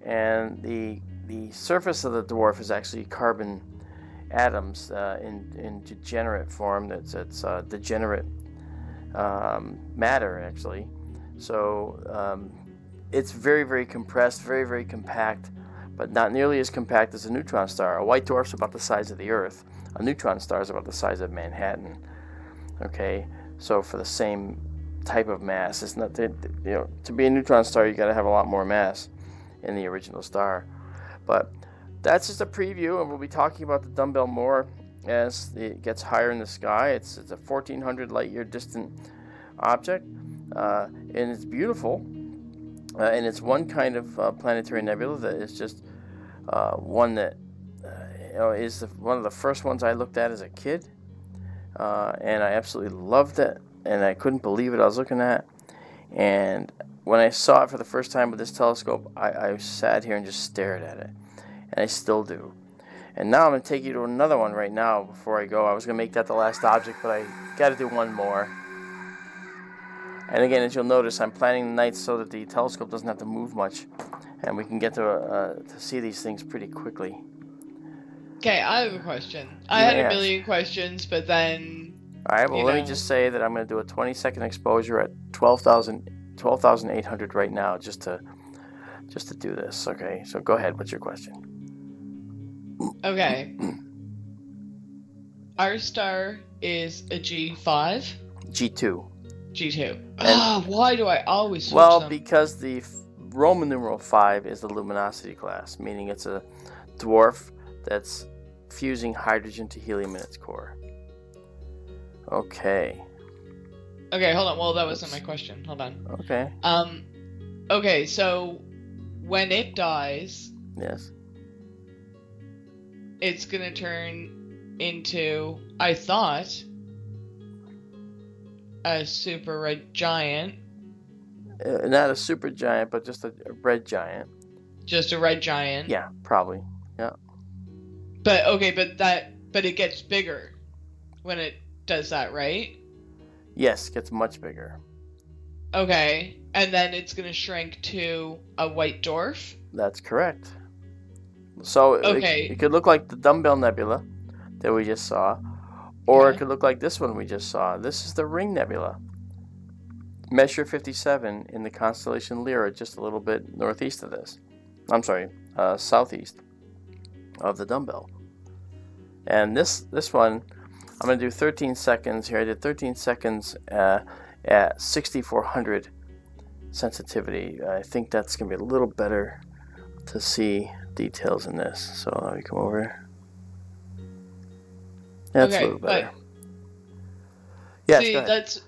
And the surface of the dwarf is actually carbon atoms in degenerate form. It's degenerate matter, actually. So it's very, very compressed, very, very compact, but not nearly as compact as a neutron star. A white dwarf's about the size of the Earth. A neutron star is about the size of Manhattan. Okay, so for the same type of mass, it's not to be a neutron star, you got to have a lot more mass in the original star. But that's just a preview, and we'll be talking about the Dumbbell more as it gets higher in the sky. It's a 1,400 light year distant object, and it's beautiful. And it's one kind of planetary nebula that is just one that is one of the first ones I looked at as a kid, and I absolutely loved it, and I couldn't believe it I was looking at. And when I saw it for the first time with this telescope, I sat here and just stared at it, and I still do. And now I'm going to take you to another one right now before I go. I was going to make that the last object, but I got to do one more. And again, as you'll notice, I'm planning the nights so that the telescope doesn't have to move much, and we can get to see these things pretty quickly. Okay, I have a question. I had a million questions, but then... All right, well, let me just say that I'm going to do a 20-second exposure at 12,800 right now, just to do this. Okay, so go ahead. What's your question? Okay. Our star is a G5? G2. G2. Why do I always switch them? Because the Roman numeral 5 is the luminosity class, meaning it's a dwarf that's fusing hydrogen to helium in its core. Okay. Okay, hold on. Well, that wasn't my question. Hold on. Okay. Okay, so when it dies... Yes. It's gonna turn into, I thought, a super red giant. Not a super giant, but just a red giant. Just a red giant? Yeah, probably. Yeah. But it gets bigger when it does that, right? Yes, it gets much bigger. Okay, and then it's gonna shrink to a white dwarf? That's correct. So it could look like the Dumbbell Nebula that we just saw, or it could look like this one we just saw. This is the Ring Nebula. Messier 57 in the constellation Lyra, just a little bit northeast of this. I'm sorry, southeast of the Dumbbell. And this one, I'm going to do 13 seconds here. I did 13 seconds at 6400 sensitivity. I think that's going to be a little better to see details in this. So let me come over. That's a little better. Yeah, see, that's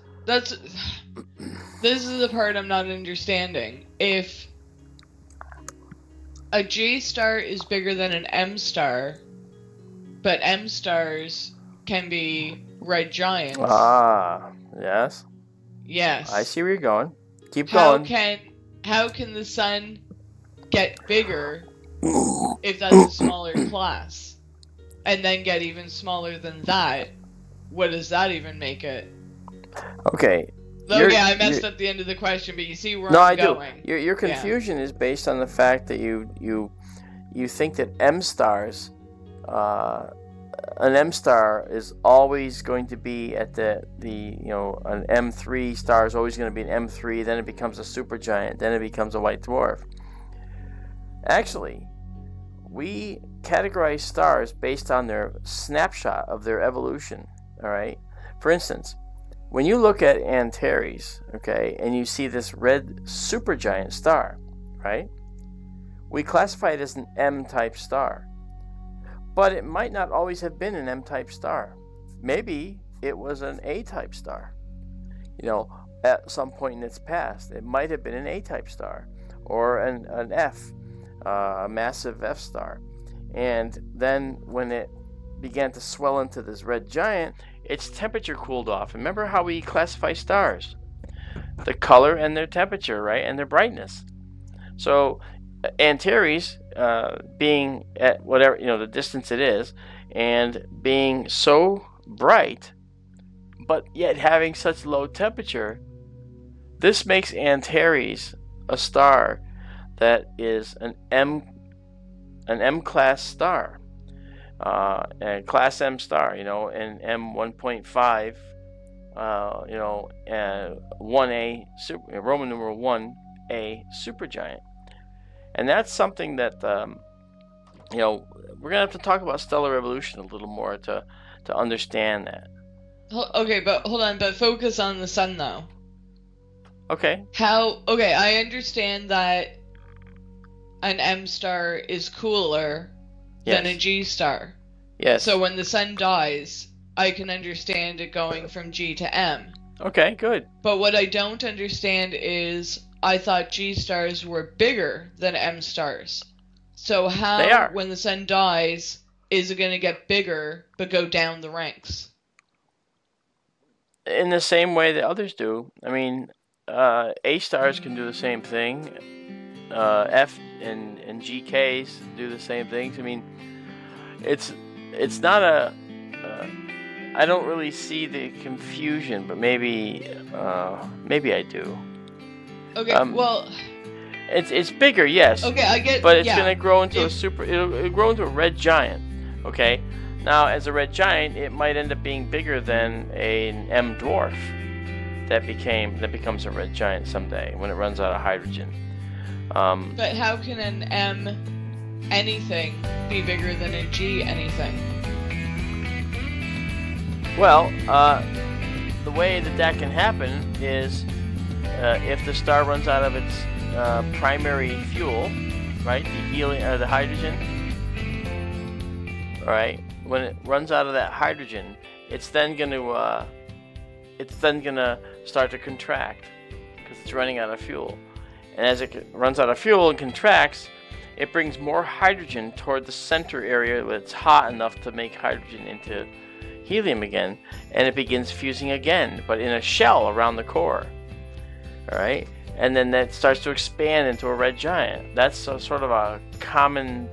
this is the part I'm not understanding. If a J star is bigger than an M star, but M stars can be red giants. Ah, yes. Yes. I see where you're going. Keep going. How can the sun get bigger if that's a smaller class? And then get even smaller than that? What does that even make it? Okay. Okay, I messed up the end of the question, but you see where I'm going. Do. Your confusion is based on the fact that you think that M stars, an M star is always going to be at the an M3 star is always going to be an M3, then it becomes a supergiant, then it becomes a white dwarf. Actually, we categorize stars based on their snapshot of their evolution. All right. For instance, when you look at Antares, okay, and you see this red supergiant star, right? We classify it as an M-type star. But it might not always have been an M-type star. Maybe it was an A-type star. At some point in its past, it might have been an A-type star or an F, a massive F star. And then when it began to swell into this red giant, its temperature cooled off. Remember how we classify stars? The color and their temperature, right? And their brightness. So Antares, being at whatever, the distance it is, and being so bright, but yet having such low temperature, this makes Antares a star that is an M-class star. And class M star, and M 1.5, 1A, Roman numeral 1A supergiant. And that's something that, we're going to have to talk about stellar evolution a little more to understand that. Okay, but hold on, but focus on the sun, though. Okay. Okay, I understand that an M star is cooler than a G star. Yes. So when the sun dies, I can understand it going from G to M. Okay, good. But what I don't understand is I thought G stars were bigger than M stars. So how, when the sun dies, is it going to get bigger but go down the ranks? In the same way that others do. I mean, A stars can do the same thing. F and GKs do the same things. I mean, it's not a. I don't really see the confusion, but maybe I do. Okay, well, it's bigger, yes. Okay, I get. But it's gonna grow into it'll grow into a red giant. Okay, now as a red giant, it might end up being bigger than an M dwarf that becomes a red giant someday when it runs out of hydrogen. But how can an M anything be bigger than a G anything? Well, the way that can happen is if the star runs out of its primary fuel, right, the helium or the hydrogen. All right, when it runs out of that hydrogen, it's then gonna start to contract because it's running out of fuel. And as it runs out of fuel and contracts, it brings more hydrogen toward the center area where it's hot enough to make hydrogen into helium again, and it begins fusing again, but in a shell around the core. All right, and then that starts to expand into a red giant. That's sort of a common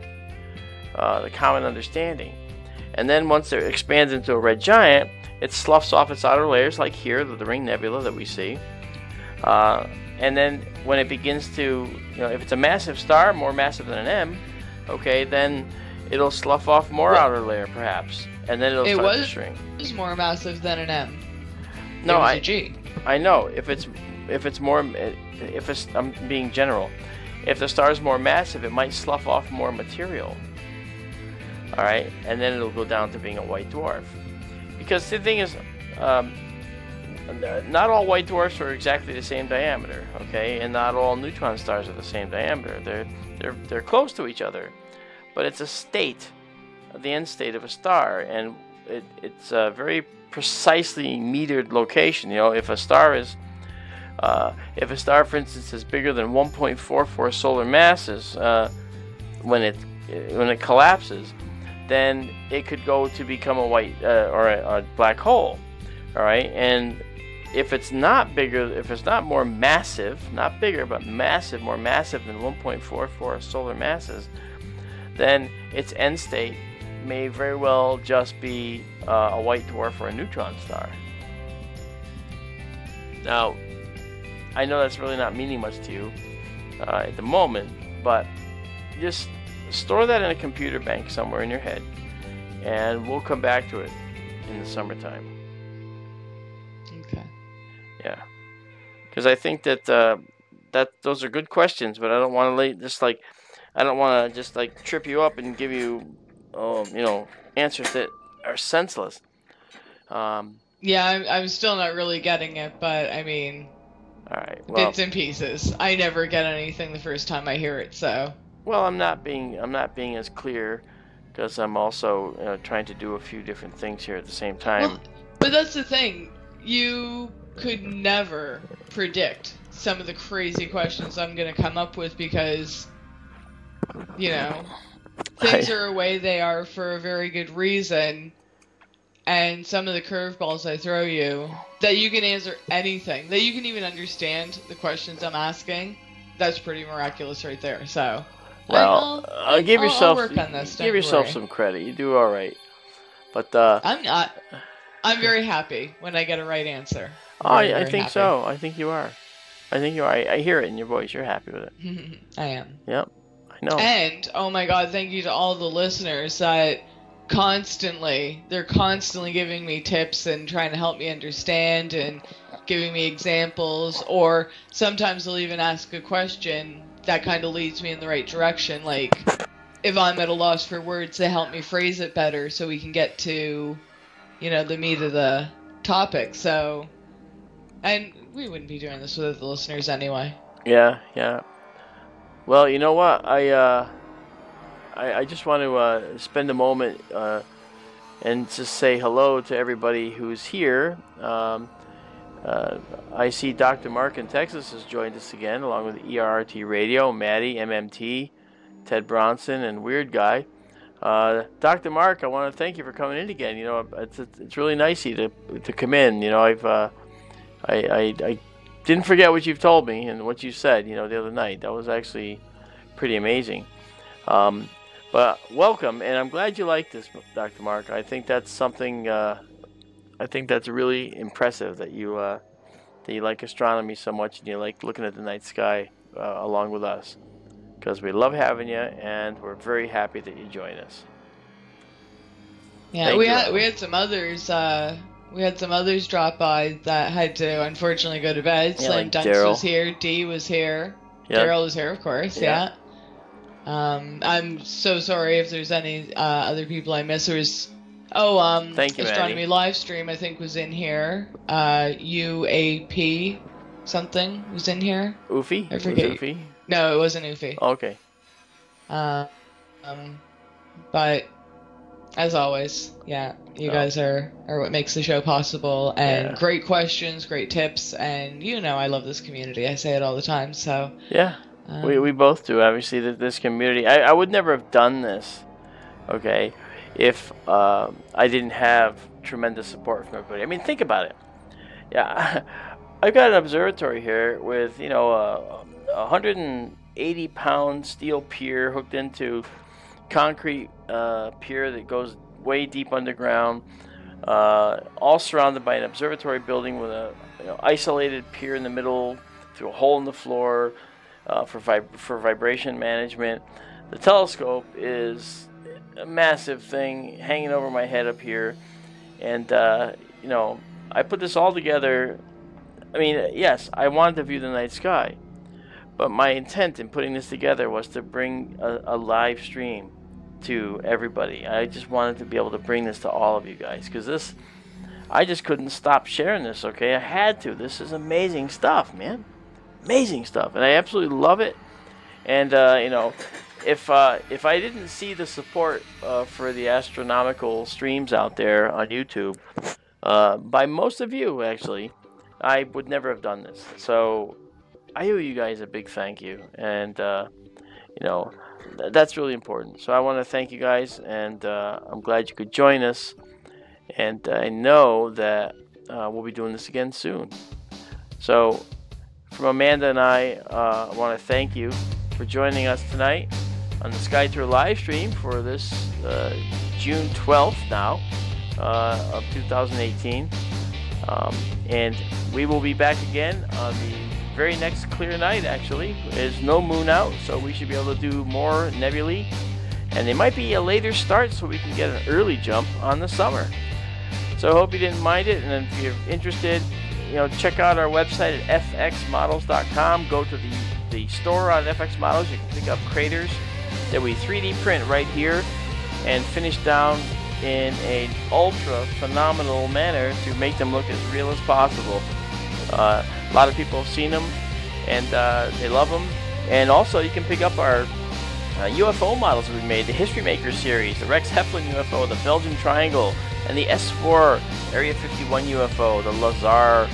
understanding. And then once it expands into a red giant, it sloughs off its outer layers, like here, the ring nebula that we see. And then when it begins to, if it's a massive star, more massive than an M, okay, then it'll slough off more outer layer, perhaps, and then it'll start to shrink. It was more massive than an M. No, a G. I know. If it's I'm being general. If the star is more massive, it might slough off more material. All right, and then it'll go down to being a white dwarf. Because the thing is, not all white dwarfs are exactly the same diameter, okay, and not all neutron stars are the same diameter. They're close to each other, but it's a state, the end state of a star, and it's a very precisely metered location. You know, if a star, for instance, is bigger than 1.44 solar masses, when it collapses, then it could go to become a white or a black hole. All right, and if it's not more massive, not bigger, but massive, more massive than 1.44 solar masses, then its end state may very well just be a white dwarf or a neutron star. Now, I know that's really not meaning much to you at the moment, but just store that in a computer bank somewhere in your head, and we'll come back to it in the summertime. Okay. Yeah, because I think that those are good questions, but I don't want to just trip you up and give you, answers that are senseless. Yeah, I'm still not really getting it, but I mean, all right, well, bits and pieces. I never get anything the first time I hear it, so. Well, I'm not being as clear because I'm also trying to do a few different things here at the same time. Well, but that's the thing. You could never predict some of the crazy questions I'm going to come up with because, things are the way they are for a very good reason. And some of the curveballs I throw you, that you can answer anything, that you can even understand the questions I'm asking, that's pretty miraculous right there. So, well, I'll work on this. Give yourself some credit. You do all right. But I'm not. I'm very happy when I get a right answer. I think happy. So. I think you are. I hear it in your voice. You're happy with it. I am. Yep. I know. And oh my God, thank you to all the listeners that they're constantly giving me tips and trying to help me understand and giving me examples, or sometimes they'll even ask a question that kind of leads me in the right direction, like if I'm at a loss for words, they help me phrase it better so we can get to the meat of the topic. So, and we wouldn't be doing this without the listeners anyway. Yeah. Well, you know what, I just want to spend a moment and just say hello to everybody who's here. I see Dr. Mark in Texas has joined us again, along with ERRT Radio, Maddie, MMT, Ted Bronson, and Weird Guy. Dr. Mark, I want to thank you for coming in again. It's really nice of you to come in. I didn't forget what you've told me and what you said, the other night. That was actually pretty amazing. But welcome, and I'm glad you like this, Dr. Mark. I think that's something. I think that's really impressive that you like astronomy so much and you like looking at the night sky along with us. Because we love having you, and we're very happy that you join us. Yeah, we had some others. We had some others drop by that had to unfortunately go to bed. Yeah, Slam Dunks was here. Dee was here. Yep. Daryl was here, of course. Yeah. I'm so sorry if there's any other people I missed. There was thank you, Astronomy LiveStream I think was in here. UAP something was in here. Oofy? I forget. Oofy? No, it wasn't Oofy. Okay. But as always, you guys are what makes the show possible, and great questions, great tips, and I love this community. I say it all the time, so yeah. We both do. Obviously, this community. I would never have done this, okay, if I didn't have tremendous support from everybody. I mean, think about it. Yeah, I've got an observatory here with 180-pound steel pier hooked into concrete pier that goes way deep underground, all surrounded by an observatory building with a isolated pier in the middle through a hole in the floor. For vibration management. The telescope is a massive thing hanging over my head up here, and I put this all together I mean, yes, I wanted to view the night sky, but my intent in putting this together was to bring a live stream to everybody. I just wanted to be able to bring this to all of you guys, because this, I just couldn't stop sharing this, okay? I had to. This is amazing stuff, man. Amazing stuff, and I absolutely love it. And, you know, if I didn't see the support for the astronomical streams out there on YouTube, by most of you, actually, I would never have done this. So I owe you guys a big thank you, and you know, that's really important. So I want to thank you guys, and I'm glad you could join us. And I know that we'll be doing this again soon. So from Amanda and I want to thank you for joining us tonight on the SkyTour LiveStream for this June 12th now of 2018. And we will be back again on the very next clear night. Actually, there's no moon out, so we should be able to do more nebulae, and it might be a later start so we can get an early jump on the summer. So I hope you didn't mind it, and if you're interested, you know, check out our website at fxmodels.com. Go to the store on FX Models. You can pick up craters that we 3D print right here and finish down in an ultra phenomenal manner to make them look as real as possible. A lot of people have seen them, and they love them. And also, you can pick up our UFO models that we made, the History Maker series, the Rex Heflin UFO, the Belgian Triangle, and the S4 Area 51 UFO, the Lazar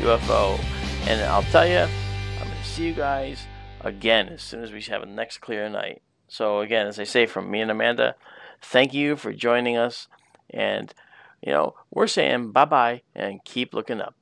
UFO. And I'll tell you, I'm going to see you guys again as soon as we have a next clear night. So again, as I say, from me and Amanda, thank you for joining us. And, you know, we're saying bye-bye and keep looking up.